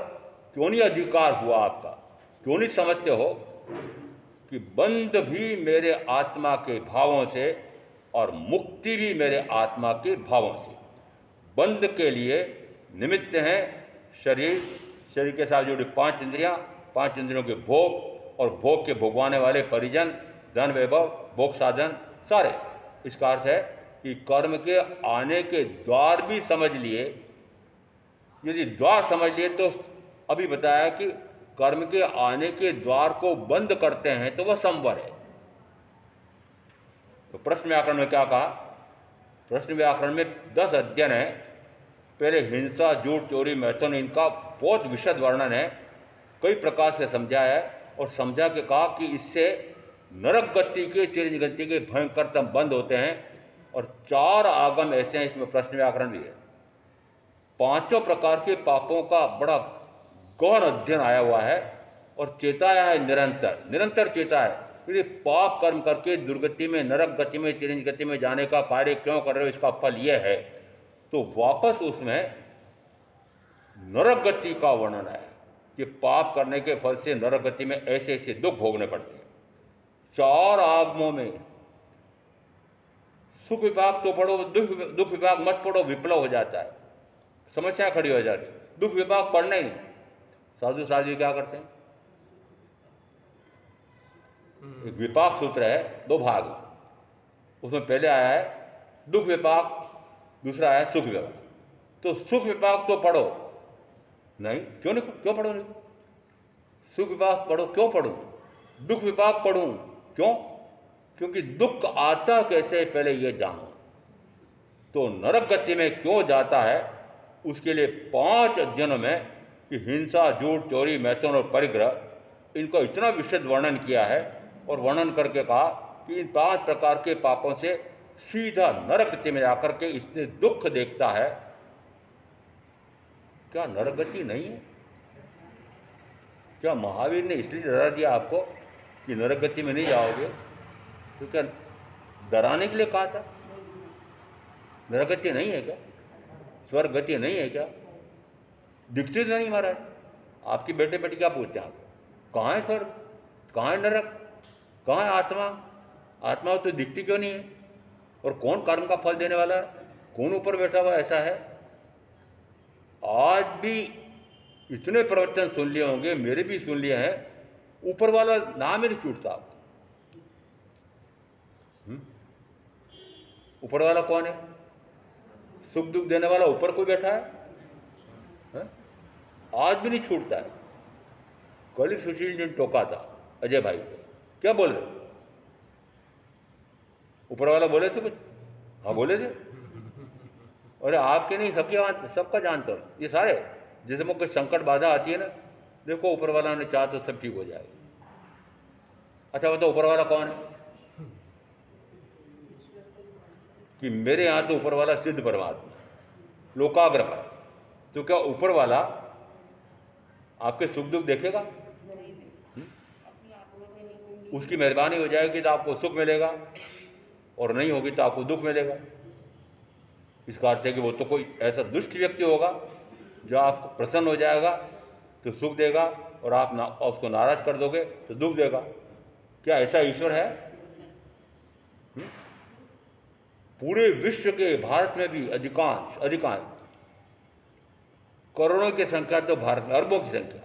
क्यों नहीं अधिकार हुआ आपका? क्यों नहीं समझते हो कि बंध भी मेरे आत्मा के भावों से और मुक्ति भी मेरे आत्मा के भावों से। बंध के लिए निमित्त हैं शरीर, शरीर के साथ जुड़ी 5 इंद्रियां, 5 इंद्रियों के भोग और भोग के भोगवाने वाले परिजन, धन वैभव, भोग साधन सारे। इसका अर्थ है कि कर्म के आने के द्वार भी समझ लिए। यदि द्वार समझ लिए तो अभी बताया कि कर्म के आने के द्वार को बंद करते हैं तो वह संवर है। तो प्रश्न व्याकरण में क्या कहा? प्रश्न व्याकरण में 10 अध्ययन है। पहले हिंसा, झूठ, चोरी, मैथुन, इनका बहुत विशद वर्णन है, कई प्रकार से समझाया है और समझा के कहा कि इससे नरक गति के, चिरंज गति के भयंकरतम बंद होते हैं। और 4 आगम ऐसे हैं, इसमें प्रश्न व्याकरण भी है। 5 प्रकार के पापों का बड़ा गौर अध्ययन आया हुआ है और चेताया है, निरंतर निरंतर चेता है। यदि पाप कर्म करके दुर्गति में, नरक गति में, चिरंज गति में जाने का कार्य क्यों कर रहे हो, इसका फल यह है। तो वापस उसमें नरक गति का वर्णन है कि पाप करने के फल से नरक गति में ऐसे ऐसे दुख भोगने पड़ते हैं। 4 आगमों में सुख विभाग तो पढ़ो, दुख विभाग मत पढ़ो, विप्लव हो जाता है, समस्या खड़ी हो जाती है। दुख विभाग पढ़ना ही नहीं। साधु साधु क्या करते हैं? एक विपाक सूत्र है, 2 भाग, उसमें पहले आया है दुख विपाक, दूसरा आया सुख विपाक। तो सुख विपाक तो पढ़ो नहीं, क्यों नहीं, क्यों पढ़ो नहीं? सुख विपाक पढ़ो, क्यों पढ़ूं? दुख विपाक पढ़ूं, क्यों? क्योंकि दुख आता कैसे पहले ये जानो। तो नरक गति में क्यों जाता है उसके लिए 5 अध्ययनों में कि हिंसा, झूठ, चोरी, मैथुन और परिग्रह, इनका इतना विशद वर्णन किया है और वर्णन करके कहा कि इन 5 प्रकार के पापों से सीधा नरक गति में जाकर के इसने दुख देखता है। क्या नरक गति नहीं है? क्या महावीर ने इसलिए डरा दिया आपको कि नरक गति में नहीं जाओगे? तो क्या डराने के लिए कहा था? नरक गति नहीं है क्या? स्वर्ग गति नहीं है क्या? दिखती नहीं महाराज। आपकी बेटे बेटी क्या पूछते हैं आपको? कहाँ है स्वर्ग, कहाँ है नरक, कहाँ है आत्मा? आत्मा तो दिखती क्यों नहीं है? और कौन कर्म का फल देने वाला है? कौन ऊपर बैठा हुआ ऐसा है? आज भी इतने प्रवचन सुन लिए होंगे, मेरे भी सुन लिए हैं, ऊपर वाला नाम ही नहीं छूटता आपको। ऊपर वाला कौन है? सुख दुख देने वाला ऊपर कोई बैठा है? आज भी नहीं छूटता है। कल ही सुशील जी ने टोका था अजय भाई को, क्या बोल रहे? ऊपर वाला बोले थे कुछ? हाँ बोले थे। अरे आपके नहीं, सबका जानता हूँ। ये सारे जैसे में कोई संकट बाधा आती है ना, देखो ऊपर वाला ने चाहा तो सब ठीक हो जाएगा। अच्छा बताओ ऊपर वाला कौन है? कि मेरे यहाँ तो ऊपर वाला सिद्ध परमात्मा, लोकाग्र पर। तो क्या ऊपर वाला आपके सुख दुख देखेगा? उसकी मेहरबानी हो जाएगी तो आपको सुख मिलेगा, और नहीं होगी तो आपको दुख मिलेगा। इसका अर्थ है कि वो तो कोई ऐसा दुष्ट व्यक्ति होगा जो आपको प्रसन्न हो जाएगा तो सुख देगा, और आप उसको नाराज कर दोगे तो दुख देगा। क्या ऐसा ईश्वर है? पूरे विश्व के, भारत में भी अधिकांश करोड़ों की संख्या, तो भारत में अरबों की संख्या।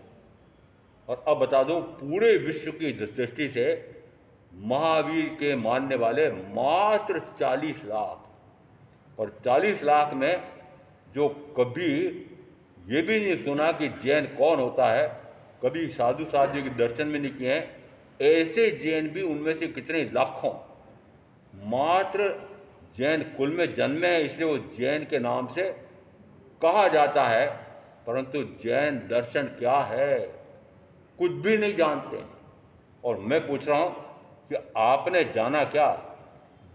और अब बता दूं, पूरे विश्व की दृष्टि से महावीर के मानने वाले मात्र 40 लाख, और 40 लाख में जो कभी ये भी नहीं सुना कि जैन कौन होता है, कभी साधु साधु के दर्शन में नहीं किए हैं, ऐसे जैन भी उनमें से कितने लाखों मात्र जैन कुल में जन्मे हैं, इसलिए वो जैन के नाम से कहा जाता है। परंतु जैन दर्शन क्या है, कुछ भी नहीं जानते। और मैं पूछ रहा हूं कि आपने जाना क्या?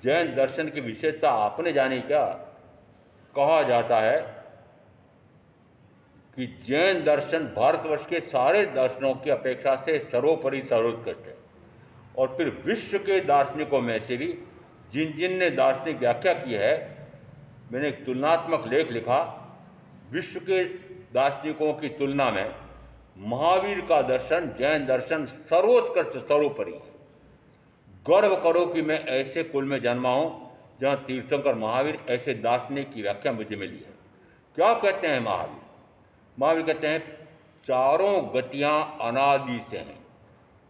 जैन दर्शन की विशेषता आपने जानी क्या? कहा जाता है कि जैन दर्शन भारतवर्ष के सारे दर्शनों की अपेक्षा से सर्वोपरि सर्वोत्कृष्ट है। और फिर विश्व के दार्शनिकों में से भी जिन जिन ने दार्शनिक व्याख्या की है, मैंने एक तुलनात्मक लेख लिखा, विश्व के दार्शनिकों की तुलना में महावीर का दर्शन, जैन दर्शन सर्वोत्कृष्ट सर्वोपरि है। गर्व करो कि मैं ऐसे कुल में जन्मा हूं जहां तीर्थंकर महावीर ऐसे दार्शनिक की व्याख्या मुझे मिली है। क्या कहते हैं महावीर? महावीर कहते हैं चारों गतियां अनादि से हैं,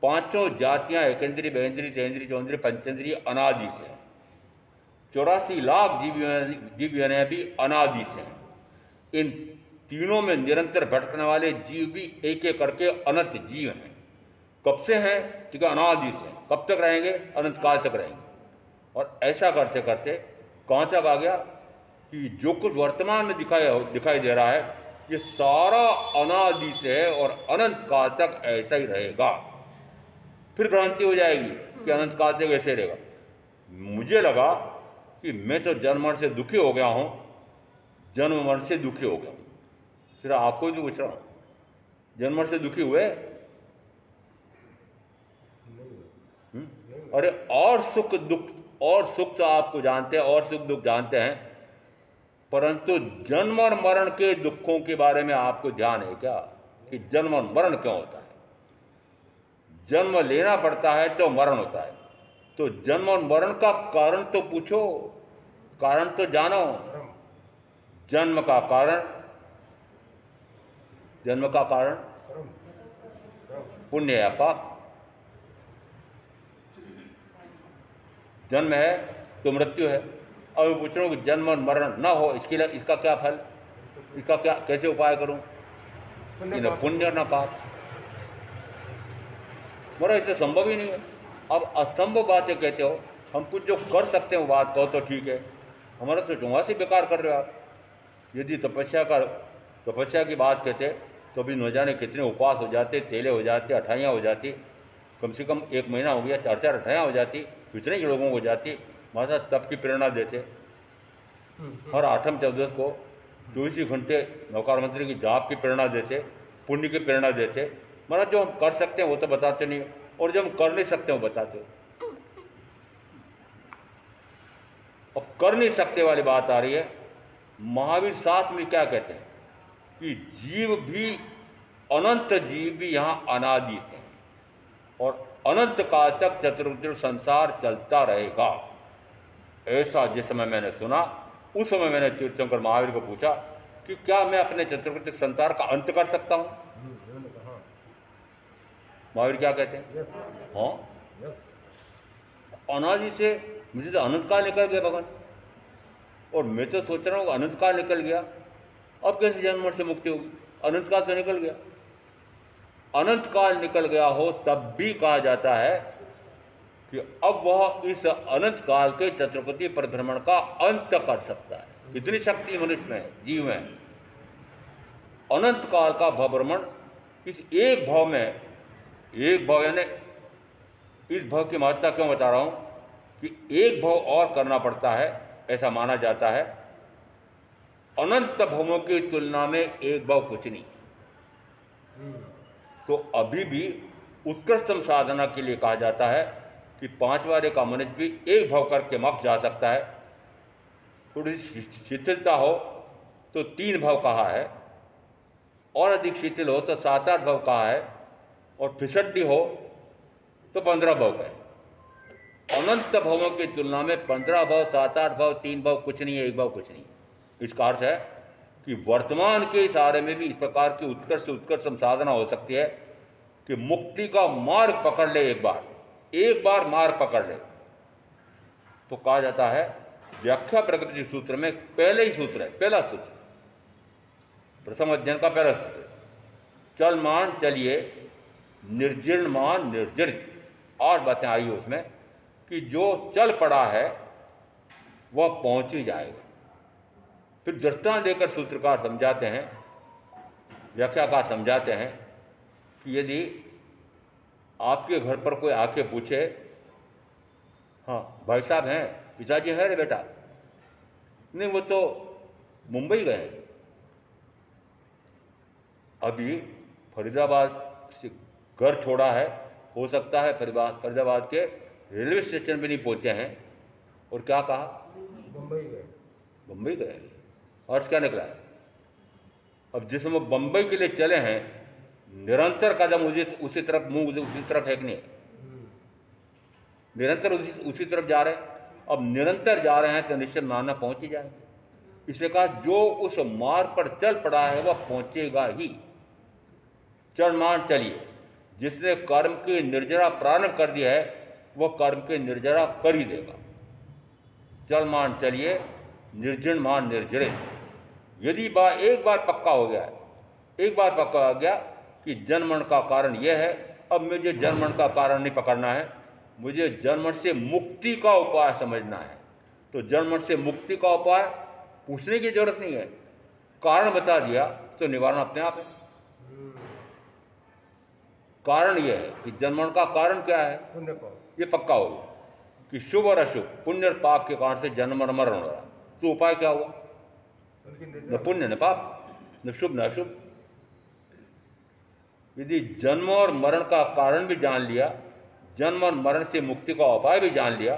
पांचों जातियां एकेंद्रीय, बहेंद्रीय, तेंद्रीय, चौंद्रीय, पंचेंद्रीय अनादि से हैं, 84 लाख जीव योनियां भी अनादि से हैं। इन तीनों में निरंतर भटकने वाले जीव भी एक एक करके अनंत जीव हैं। कब से हैं? ठीक है, अनादि से। कब तक रहेंगे? अनंत काल तक रहेंगे। और ऐसा करते करते कहाँ तक आ गया कि जो कुछ वर्तमान में दिखाई दे रहा है, ये सारा अनादि से है और अनंत काल तक ऐसा ही रहेगा। फिर भ्रांति हो जाएगी कि अनंत काल तक ऐसे रहेगा। मुझे लगा कि मैं तो जन्म मरण से दुखी हो गया हूँ, जन्म मरण से दुखी हो गया हूँ। फिर आपको भी पूछ रहा हूँ, जन्म मरण से दुखी हुए? अरे और सुख तो आपको जानते हैं, और सुख दुख जानते हैं, परंतु जन्म और मरण के दुखों के बारे में आपको ध्यान है क्या कि जन्म और मरण क्यों होता है? जन्म लेना पड़ता है तो मरण होता है, तो जन्म और मरण का कारण तो पूछो, कारण तो जानो। जन्म का कारण पुण्य या पाप। जन्म है तो मृत्यु है। अब मैं पूछ रहा हूँ कि जन्म और मरण न हो, इसके लिए इसका क्या फल, इसका क्या, कैसे उपाय करूं? न पुण्य न पाप। मेरा इसे संभव ही नहीं है। अब असंभव बातें कहते हो, हम कुछ जो कर सकते हैं वो बात कहो तो ठीक है, हमारा तो वहाँ से बेकार कर रहे हो आप। यदि तपस्या की बात कहते तो अभी न जाने कितने उपवास हो जाते, तेले हो जाते, अठाइयाँ हो जाती, कम से कम 1 महीना हो गया, 4-4 अठाइयाँ हो जाती, कितने ही लोगों को हो जाती। महाराज तप की प्रेरणा देते, हर आठम चौदस को 24 घंटे नौकार मंत्री की जाप की प्रेरणा देते, पुण्य की प्रेरणा देते। महाराज जो हम कर सकते हैं वो तो बताते नहीं, और जो हम कर नहीं सकते वो बताते। अब कर नहीं सकते वाली बात आ रही है। महावीर साथ में क्या कहते हैं कि जीव भी, अनंत जीव भी यहाँ अनादि से हैं, और अनंत काल तक चतुर्विध संसार चलता रहेगा। ऐसा जिस समय मैंने सुना, उस समय मैंने तीर्थंकर महावीर को पूछा कि क्या मैं अपने चतुर्विध संसार का अंत कर सकता हूँ? महावीर क्या कहते हैं? हाँ, अनादि से मुझे तो अनंत काल निकल गया भगवान। और मैं तो सोच रहा हूँ अनंत काल निकल गया, अब कैसे जन्म मरण से मुक्ति होगी? अनंत काल तो निकल गया। अनंत काल निकल गया हो तब भी कहा जाता है कि अब वह इस अनंत काल के चतुर्पति परिभ्रमण का अंत कर सकता है। कितनी शक्ति मनुष्य में है, जीव में है। अनंत काल का भ्रमण इस एक भाव में, एक भाव यानी इस भाव की महत्ता क्यों बता रहा हूं कि एक भाव और करना पड़ता है, ऐसा माना जाता है। अनंत भवों की तुलना में एक भाव कुछ नहीं। तो अभी भी उत्कृष्टतम साधना के लिए कहा जाता है कि 5 वारे का मनुष्य भी एक भाव करके मोक्ष जा सकता है। थोड़ी शिथिलता हो तो 3 भाव कहा है, और अधिक शिथिल हो तो 7-8 भाव कहा है, और फिसड्डी हो तो 15 भाव का है। अनंत भावों की तुलना में 15 भाव, 7-8 भाव, 3 भाव कुछ नहीं है, एक भाव कुछ नहीं। इसका अर्थ है कि वर्तमान के सारे में भी इस प्रकार की उत्कर्ष से उत्कर्षम साधना हो सकती है कि मुक्ति का मार्ग पकड़ ले, एक बार मार्ग पकड़ ले। तो कहा जाता है व्याख्या प्रगति सूत्र में पहले ही सूत्र है, पहला सूत्र, प्रथम अध्ययन का पहला सूत्र, चल मान चलिए निर्जीर्ण मान निर्जरित। 8 बातें आई उसमें कि जो चल पड़ा है वह पहुंच ही जाएगा। फिर दृष्टांत देकर सूत्रकार समझाते हैं, व्याख्याकार समझाते हैं कि यदि आपके घर पर कोई आके पूछे, हाँ भाई साहब हैं, पिताजी है रे बेटा? नहीं, वो तो मुंबई गए, अभी फरीदाबाद से घर छोड़ा है, हो सकता है फरीदाबाद के रेलवे स्टेशन भी नहीं पहुंचे हैं, और क्या कहा? मुंबई गए। बम्बई गए। अर्थ क्या निकला है? अब जिसमें वो बम्बई के लिए चले हैं, निरंतर कदम उसी तरफ, मुंह उसी तरफ फेंकने, निरंतर उसी तरफ जा रहे हैं। अब निरंतर जा रहे हैं तो निश्चय माना पहुंच ही जाएंगे। इसलिए कहा जो उस मार्ग पर चल पड़ा है वह पहुंचेगा ही। चल मान चलिए, जिसने कर्म की निर्जरा प्रारंभ कर दिया है वह कर्म की निर्जरा कर ही देगा। चल मान चलिए निर्जन मान निर्जरित। यदि एक बार पक्का हो गया है, एक बार पक्का हो गया कि जन्मन का कारण यह है, अब मुझे जन्मन का कारण नहीं पकड़ना है, मुझे जन्मन से मुक्ति का उपाय समझना है। तो जन्मन से मुक्ति का उपाय पूछने की जरूरत नहीं है, कारण बता दिया तो निवारण अपने आप है। कारण यह है कि जन्मन का कारण क्या है, पुण्य पाप। ये पक्का हो गया कि शुभ और अशुभ, पुण्य और पाप के कारण से जन्म और मरण हो रहा। तो उपाय क्या हुआ? न पुण्य न पाप, न शुभ न अशुभ। यदि जन्म और मरण का कारण भी जान लिया, जन्म और मरण से मुक्ति का उपाय भी जान लिया,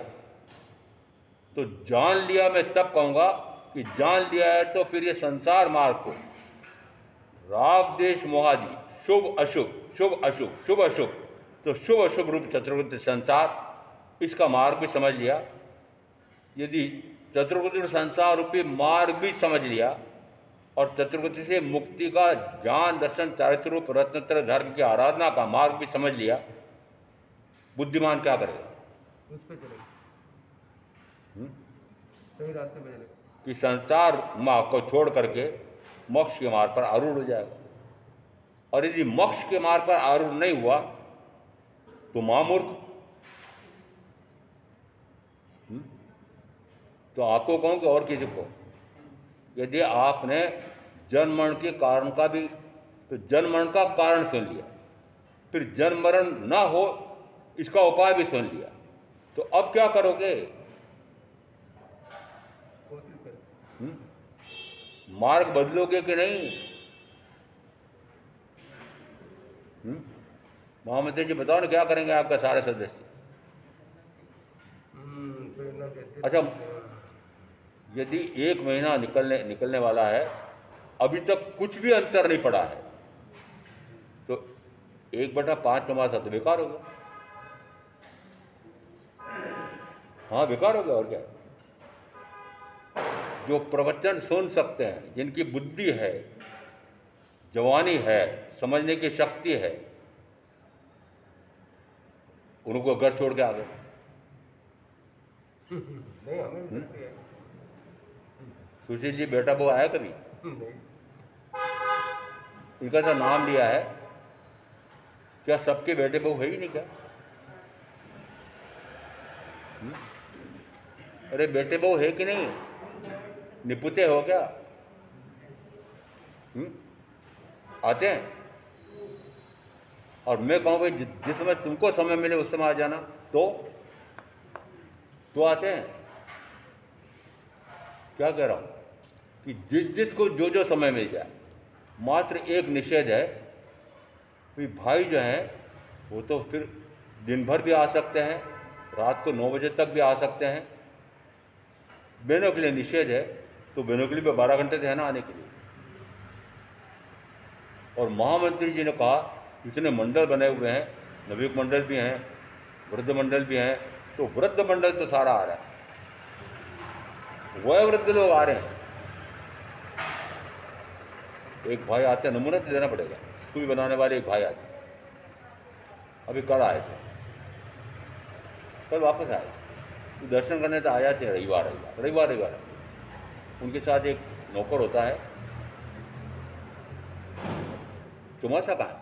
तो जान लिया मैं तब कहूंगा कि जान लिया है तो फिर ये संसार मार्ग को, राग देश मोहादि, शुभ अशुभ, शुभ अशुभ, शुभ अशुभ, तो शुभ अशुभ रूप चतुर्विध संसार, इसका मार्ग भी समझ लिया। यदि चतुर्विध संसार रूपी मार्ग भी समझ लिया और चतुर्गति से मुक्ति का ज्ञान दर्शन चारित्र रूप रत्नत्र धर्म की आराधना का मार्ग भी समझ लिया, बुद्धिमान क्या करेगा? उस पे चलेगा, सही रास्ते पे चलेगा। कि संसार माँ को छोड़ करके मोक्ष के मार्ग पर आरूढ़ हो जाएगा। और यदि मोक्ष के मार्ग पर आरूढ़ नहीं हुआ तो महामूर्ख। तो आपको कहूं कि और किसी को, यदि आपने जन्म मरण के कारण का भी, तो जन्म मरण का कारण सुन लिया, फिर जन्म मरण ना हो इसका उपाय भी सुन लिया, तो अब क्या करोगे? कोशिश करें। मार्ग बदलोगे कि नहीं? महामंत्री जी बताओ ना, क्या करेंगे आपका सारे सदस्य? प्रेरणा देते अच्छा, हैं। यदि 1 महीना निकलने वाला है, अभी तक कुछ भी अंतर नहीं पड़ा है, तो 1/5 नमाज तो बेकार हो गया। हाँ बेकार हो गया, और क्या। जो प्रवचन सुन सकते हैं, जिनकी बुद्धि है, जवानी है, समझने की शक्ति है, उनको घर छोड़ के आ गए। नहीं, हमें भी शक्ति है। सुशील जी बेटा बहू आया कभी? नहीं। इनका तो नाम लिया है, क्या सबके बेटे बहू है ही नहीं क्या? हम्म? अरे बेटे बहू है कि नहीं? निपुते हो क्या? हम्म? आते हैं? और मैं कहूँ भाई जिस समय तुमको समय मिले उस समय आ जाना, तो आते हैं? क्या कह रहा हूँ कि जिसको जो जो समय मिल जाए। मात्र एक निषेध है कि भाई जो हैं वो तो फिर दिन भर भी आ सकते हैं, रात को 9 बजे तक भी आ सकते हैं। बहनों के लिए निषेध है, तो बहनों के लिए 12 घंटे थे ना आने के लिए। और महामंत्री जी ने कहा इतने मंडल बने हुए हैं, नवयुग मंडल भी हैं, वृद्ध मंडल भी हैं, तो वृद्ध मंडल तो सारा आ रहा है, वयोवृद्ध लोग आ रहे हैं। एक भाई आते हैं, नमूना तो देना पड़ेगा, सुई बनाने वाले एक भाई आते हैं, अभी कल आए थे, कल वापस आए तो दर्शन करने तो आ जाते हैं रविवार रविवार। उनके साथ एक नौकर होता है। चुमासा कहाँ है?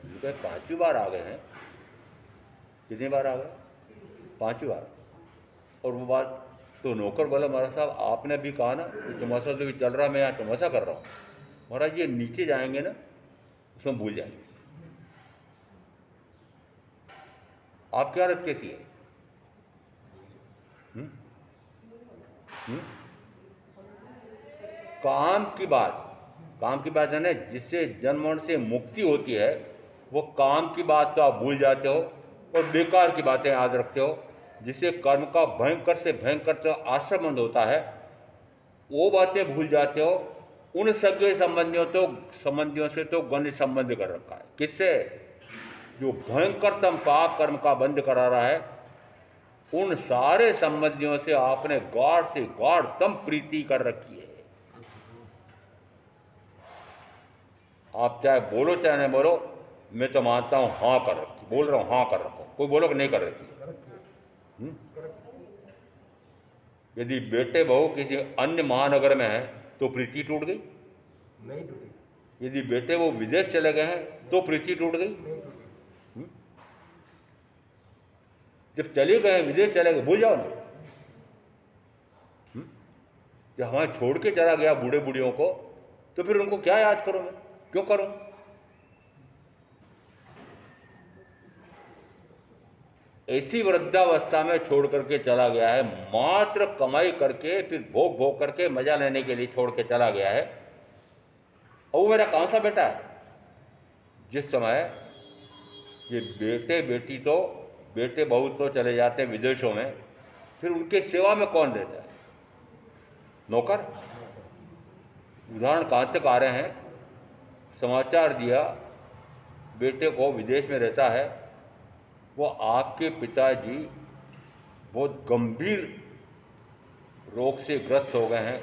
उनका 5वीं बार आ गए हैं। कितनी बार आ गए? 5वीं बार। और वो बात तो नौकर बोला महाराज साहब आपने भी कहा ना कि चुमासा तो भी चल रहा, मैं यहाँ चुमासा कर रहा हूँ। महाराज ये नीचे जाएंगे ना उसमें भूल जाएंगे। आपकी हालत कैसी है? हुँ? हुँ? काम की बात है ना, जिससे जन्म मरण से मुक्ति होती है, वो काम की बात तो आप भूल जाते हो और बेकार की बातें याद रखते हो, जिससे कर्म का भयंकर से भयंकर तो आश्रमंद होता है, वो बातें भूल जाते हो। उन सगे संबंधियों से तो गण संबंध कर रखा है। किससे? जो भयंकरतम पाप कर्म का बंध करा रहा है, उन सारे संबंधियों से आपने गाढ़ से गाढ़तम प्रीति कर रखी है। आप चाहे बोलो चाहे नहीं बोलो, मैं तो मानता हूँ हाँ कर रखी, बोल रहा हूँ हाँ कर रखो, कोई बोलो कि नहीं कर रखी। हम्म? यदि बेटे बहू किसी अन्य महानगर में है तो प्रीति टूट गई? नहीं टूटी। यदि बेटे वो विदेश चले गए हैं तो प्रीति टूट गई? नहीं टूटी। हम्म? जब चले गए विदेश चले गए भूल जाओ ना। हम्म? जब हमें छोड़ के चला गया बूढ़े बूढ़ियों को, तो फिर उनको क्या याद करूं मैं? क्यों करूं? ऐसी वृद्धावस्था में छोड़ करके चला गया है, मात्र कमाई करके फिर भोग भोग करके मजा लेने के लिए छोड़ के चला गया है। और वो मेरा कौन सा बेटा है? जिस समय ये बेटे बहू तो चले जाते हैं विदेशों में, फिर उनके सेवा में कौन रहता है? नौकर। उदाहरण कहाँ तक आ रहे हैं? समाचार दिया बेटे को विदेश में रहता है, वो आपके पिताजी बहुत गंभीर रोग से ग्रस्त हो गए हैं,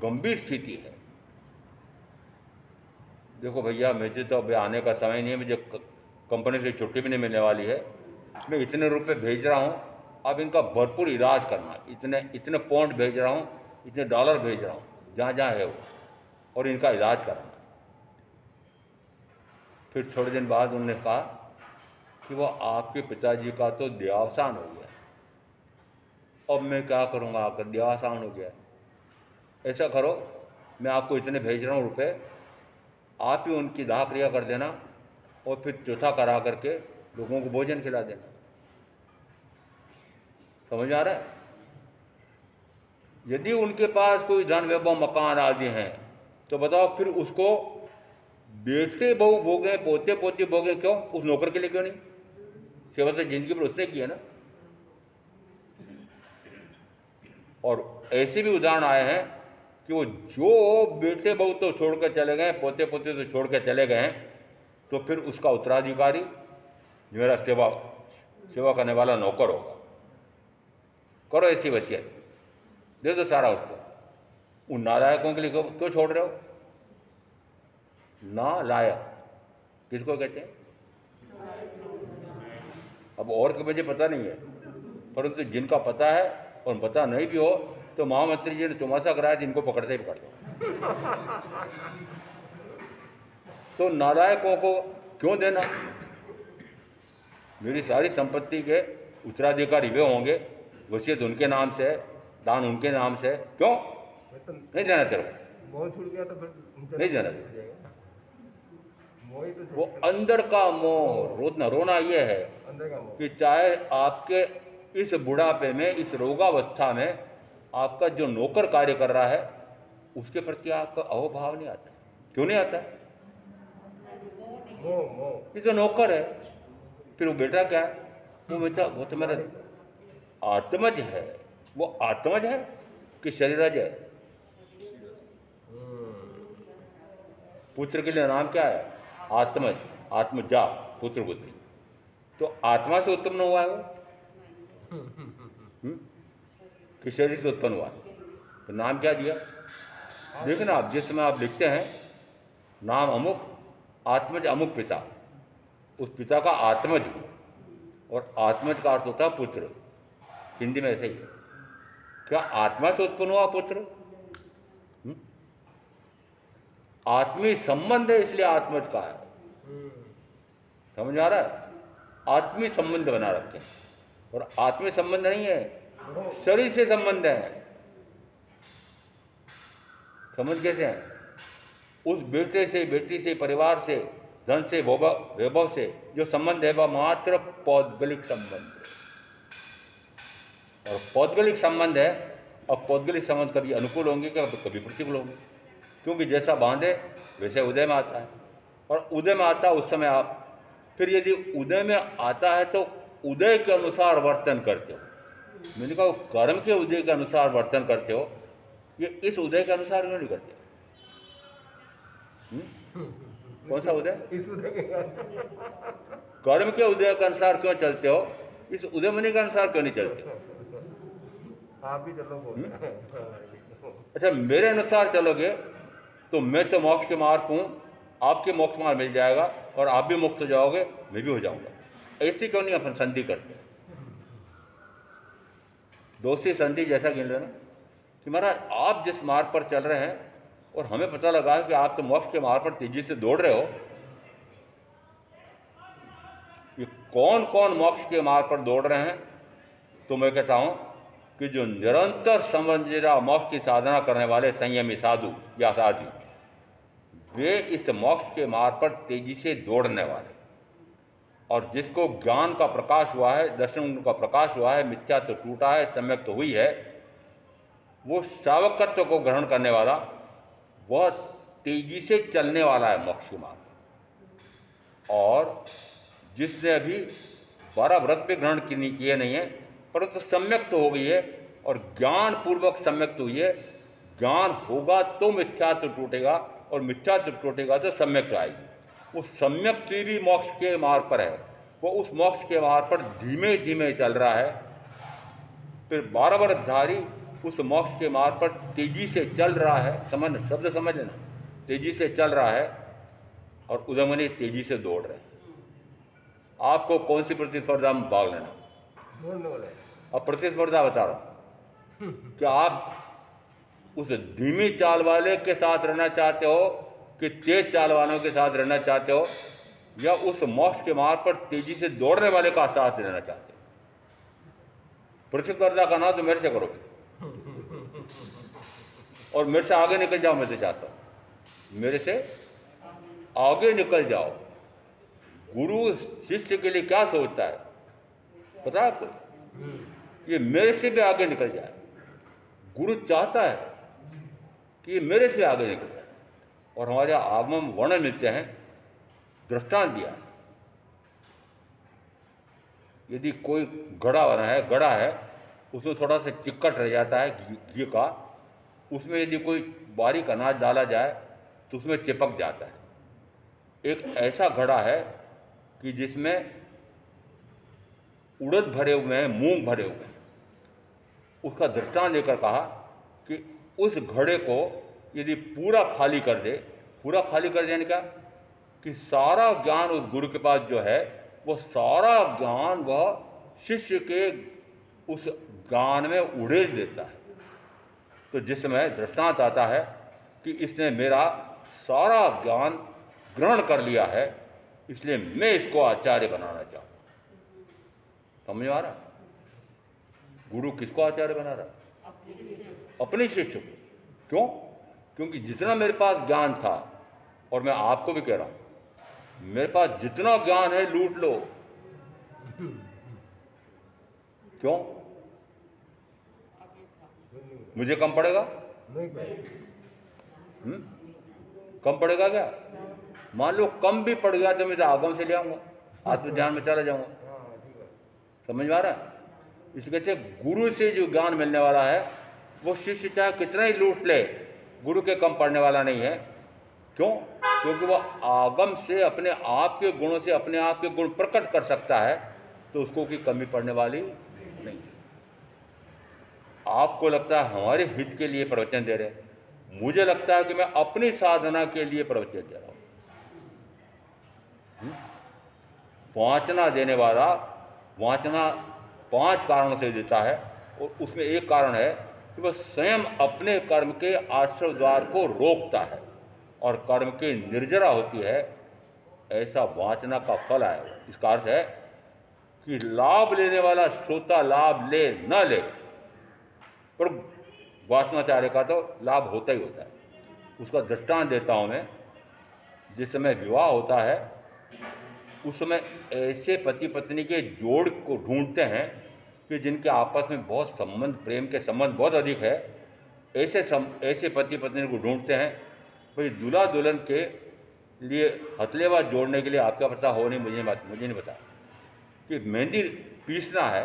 गंभीर स्थिति है। देखो भैया मुझे तो अभी आने का समय नहीं है, मुझे कंपनी से छुट्टी भी नहीं मिलने वाली है, मैं इतने रुपए भेज रहा हूँ, अब इनका भरपूर इलाज करना, इतने पौंड भेज रहा हूँ, इतने डॉलर भेज रहा हूँ, जहाँ जहाँ है वो, और इनका इलाज करना। फिर थोड़े दिन बाद उन्होंने कहा कि वो आपके पिताजी का तो देहावसान हो गया, अब मैं क्या करूँगा, आपका देहावसान हो गया, ऐसा करो मैं आपको इतने भेज रहा हूँ रुपये, आप ही उनकी दाह क्रिया कर देना और फिर चौथा करा करके लोगों को भोजन खिला देना। समझ आ रहा है? यदि उनके पास कोई धन वैभव मकान आदि हैं तो बताओ फिर उसको बेटे बहू भोगे, पोते पोती भोगे, क्यों? उस नौकर के लिए क्यों नहीं? सेवा से जिंदगी पर उसने की है ना। और ऐसे भी उदाहरण आए हैं कि वो जो बेटे बहू तो छोड़ कर चले गए, पोते पोते तो छोड़ कर चले गए हैं, तो फिर उसका उत्तराधिकारी मेरा सेवा करने वाला नौकर होगा। करो ऐसी वसीयत, दे दो सारा उसको। उन नालायकों के लिए क्यों छोड़ रहे हो? नालायक किसको कहते हैं? अब और के मुझे पता नहीं है, परंतु जिनका पता है और पता नहीं भी हो तो महामंत्री जी ने चौमासा कराया, इनको पकड़ते ही पकड़ दो। तो नालायकों को क्यों देना? मेरी सारी संपत्ति के उत्तराधिकारी वे होंगे, वसीयत उनके नाम से है, दान उनके नाम से है, क्यों नहीं देना? चलो मोह छूट गया तो फिर नहीं देना। मोह ही तो वो अंदर का मोह, रोना ये है अंदर का मोह। कि चाहे आपके इस बुढ़ापे में, इस रोगावस्था में आपका जो नौकर कार्य कर रहा है, उसके प्रति आपका अहोभाव नहीं आता। क्यों नहीं आता? मोह मोह ये तो नौकर है, फिर वो बेटा क्या है? वो तो मेरा आत्मज है। वो आत्मज है कि शरीरज है? पुत्र के लिए नाम क्या है? आत्मज, आत्मजा, पुत्र पुत्री। तो आत्मा से उत्पन्न हुआ है वो कि शरीर से उत्पन्न हुआ? तो नाम क्या दिया? देखना आप, जिस समय आप लिखते हैं नाम अमुक, आत्मज अमुक पिता, उस पिता का आत्मज हूँ, और आत्मज का अर्थ होता है पुत्र। हिंदी में ऐसे ही है। क्या आत्मा से उत्पन्न हुआ पुत्र? आत्मीय संबंध है, इसलिए आत्मज का है। समझ आ रहा है? आत्मीय संबंध बना रखे हैं, और आत्मीय संबंध नहीं है, शरीर से संबंध है। समझ कैसे है? उस बेटे से, बेटी से, परिवार से, धन से, वैभव से जो संबंध है वह मात्र पौद्गलिक संबंध है। और पौद्गलिक संबंध है, और पौद्गलिक संबंध कभी अनुकूल होंगे क्या, तो कभी प्रतिकूल होंगे, क्योंकि जैसा बांधे वैसे उदय में आता है। और उदय में आता है उस समय आप फिर यदि उदय में आता है तो उदय के अनुसार वर्तन करते हो। मैंने कहा कर्म के उदय के अनुसार वर्तन करते हो, ये इस उदय के अनुसार क्यों नहीं करते? कौन सा उदय? इस उदय के कर्म के उदय के अनुसार क्यों चलते हो, इस उदय मणि के अनुसार क्यों नहीं चलते? आप भी चलो बोल अच्छा, मेरे अनुसार चलोगे तो मैं तो मोक्ष के मार्ग हूँ, आपके मोक्ष मार्ग मिल जाएगा, और आप भी मुक्त हो जाओगे, मैं भी हो जाऊंगा। ऐसी क्यों नहीं अपन संधि करते? दोस्ती संधि जैसा गिन लेना कि महाराज आप जिस मार्ग पर चल रहे हैं, और हमें पता लगा है कि आप तो मोक्ष के मार्ग पर तेजी से दौड़ रहे हो, ये कौन कौन मोक्ष के मार्ग पर दौड़ रहे हैं? तो मैं कहता हूं कि जो निरंतर समझना मोक्ष की साधना करने वाले संयमी साधु या साधु, वे इस मोक्ष के मार्ग पर तेजी से दौड़ने वाले, और जिसको ज्ञान का प्रकाश हुआ है, दर्शन का प्रकाश हुआ है, मिथ्या तो टूटा है, सम्यक तो हुई है, वो श्रावकत्व को ग्रहण करने वाला, वह तेजी से चलने वाला है मोक्ष के मार्ग पर। और जिसने अभी 12 व्रत भी ग्रहण किए नहीं है, परंतु सम्यक तो हो गई है, और ज्ञान पूर्वक सम्यक तो हुई है। ज्ञान होगा तो मिथ्यात्व टूटेगा, और मिथ्यात्व टूटेगा तो सम्यक आएगी। वो सम्यक भी मोक्ष के मार्ग पर है, वो उस मोक्ष के मार्ग पर धीमे धीमे चल रहा है। फिर 12 व्रतधारी उस मोक्ष के मार्ग पर तेजी से चल रहा है, शब्द समझ लेना, तेजी से चल रहा है, और उदयमणि तेजी से दौड़ रहे हैं। आपको कौन सी प्रतिस्पर्धा में भाग लेना? बोलने वाले अब प्रतिस्पर्धा बता रहा हूं, क्या आप उस धीमी चाल वाले के साथ रहना चाहते हो कि तेज चाल वालों के साथ रहना चाहते हो, या उस मोक्ष के मार्ग पर तेजी से दौड़ने वाले का साथ रहना चाहते हो? प्रतिस्पर्धा का ना तो मेरे से करोगे, और मेरे से आगे निकल जाओ, मैं तो चाहता हूं मेरे से आगे निकल जाओ। गुरु शिष्य के लिए क्या सोचता है पता है आपको? ये मेरे से भी आगे निकल जाए। गुरु चाहता है कि ये मेरे से आगे निकल जाए। और हमारे आगम वर्णन मिलते हैं, दृष्टांत दिया, यदि कोई गड़ा है, उसमें थोड़ा सा चिक्कट रह जाता है घी का, उसमें यदि कोई बारीक अनाज डाला जाए तो उसमें चिपक जाता है। एक ऐसा घड़ा है कि जिसमें उड़द भरे हुए हैं, मूंग भरे हुए हैं। उसका दृष्टांत लेकर कहा कि उस घड़े को यदि पूरा खाली कर देने क्या, कि सारा ज्ञान उस गुरु के पास जो है, वो सारा ज्ञान वह शिष्य के उस ज्ञान में उड़ेल देता है। तो जिस समय दृष्टांत आता है कि इसने मेरा सारा ज्ञान ग्रहण कर लिया है, इसलिए मैं इसको आचार्य बनाना चाहूँ। समझ में आ रहा? गुरु किसको आचार्य बना रहा है? अपने शिष्य को। क्यों? क्योंकि जितना मेरे पास ज्ञान था, और मैं आपको भी कह रहा हूं, मेरे पास जितना ज्ञान है लूट लो। क्यों? मुझे कम पड़ेगा? नहीं पड़ेगा। कम पड़ेगा क्या? मान लो कम भी पड़ गया तो मैं आगम से ले आऊंगा, आत्म ध्यान में चला जाऊंगा। हाँ ठीक है। समझ में आ रहा है? इसलिए कहते हैं गुरु से जो ज्ञान मिलने वाला है वो शिष्य चाहे कितना ही लूट ले, गुरु के कम पड़ने वाला नहीं है। क्यों? क्योंकि वह आगम से अपने आप के गुणों से अपने आप के गुण प्रकट कर सकता है, तो उसको की कमी पड़ने वाली नहीं। आपको लगता है हमारे हित के लिए प्रवचन दे रहे हैं, मुझे लगता है कि मैं अपनी साधना के लिए प्रवचन दे रहा हूं। वाचना देने वाला वाचना 5 कारणों से देता है, और उसमें एक कारण है कि वह स्वयं अपने कर्म के आश्रय द्वार को रोकता है और कर्म की निर्जरा होती है, ऐसा वाचना का फल है। इसका अर्थ है कि लाभ लेने वाला श्रोता लाभ ले न ले, पर वाचनाचार्य का तो लाभ होता ही होता है। उसका दृष्टांत देता हूं मैं। जिस समय विवाह होता है उस समय ऐसे पति पत्नी के जोड़ को ढूंढते हैं कि जिनके आपस में बहुत संबंध, प्रेम के संबंध बहुत अधिक है। ऐसे पति पत्नी को ढूंढते हैं। भाई दूल्हा दुल्हन के लिए हथलेवा जोड़ने के लिए आपका पता हो नहीं, मुझे नहीं पता कि मेहंदी पीसना है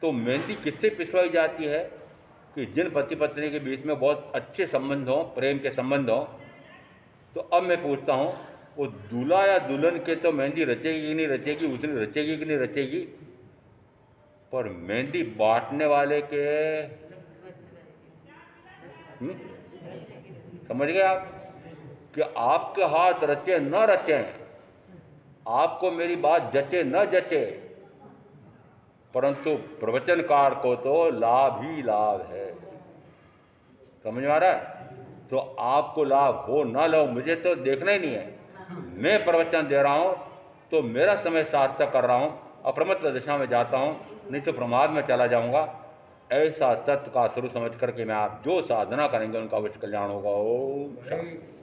तो मेहंदी किससे पिसवाई जाती है कि जिन पति पत्नी के बीच में बहुत अच्छे संबंध हों, प्रेम के संबंध हों। तो अब मैं पूछता हूँ, वो दूल्हा या दुल्हन के तो मेहंदी रचेगी कि नहीं रचेगी, उसने रचेगी कि नहीं रचेगी, पर मेहंदी बांटने वाले के समझ गए आप कि आपके हाथ रचे न रचे, आपको मेरी बात जचे न जचे, परंतु प्रवचनकार को तो लाभ ही लाभ है। समझ में आ रहा है? तो आपको लाभ हो ना लो मुझे तो देखना ही नहीं है। मैं प्रवचन दे रहा हूं तो मेरा समय सार्थक कर रहा हूं, अप्रमत्त दिशा में जाता हूं, नहीं तो प्रमाद में चला जाऊंगा। ऐसा तत्व का स्वरूप समझ करके मैं आप जो साधना करेंगे उनका अवश्य कल्याण होगा। ओम शांति।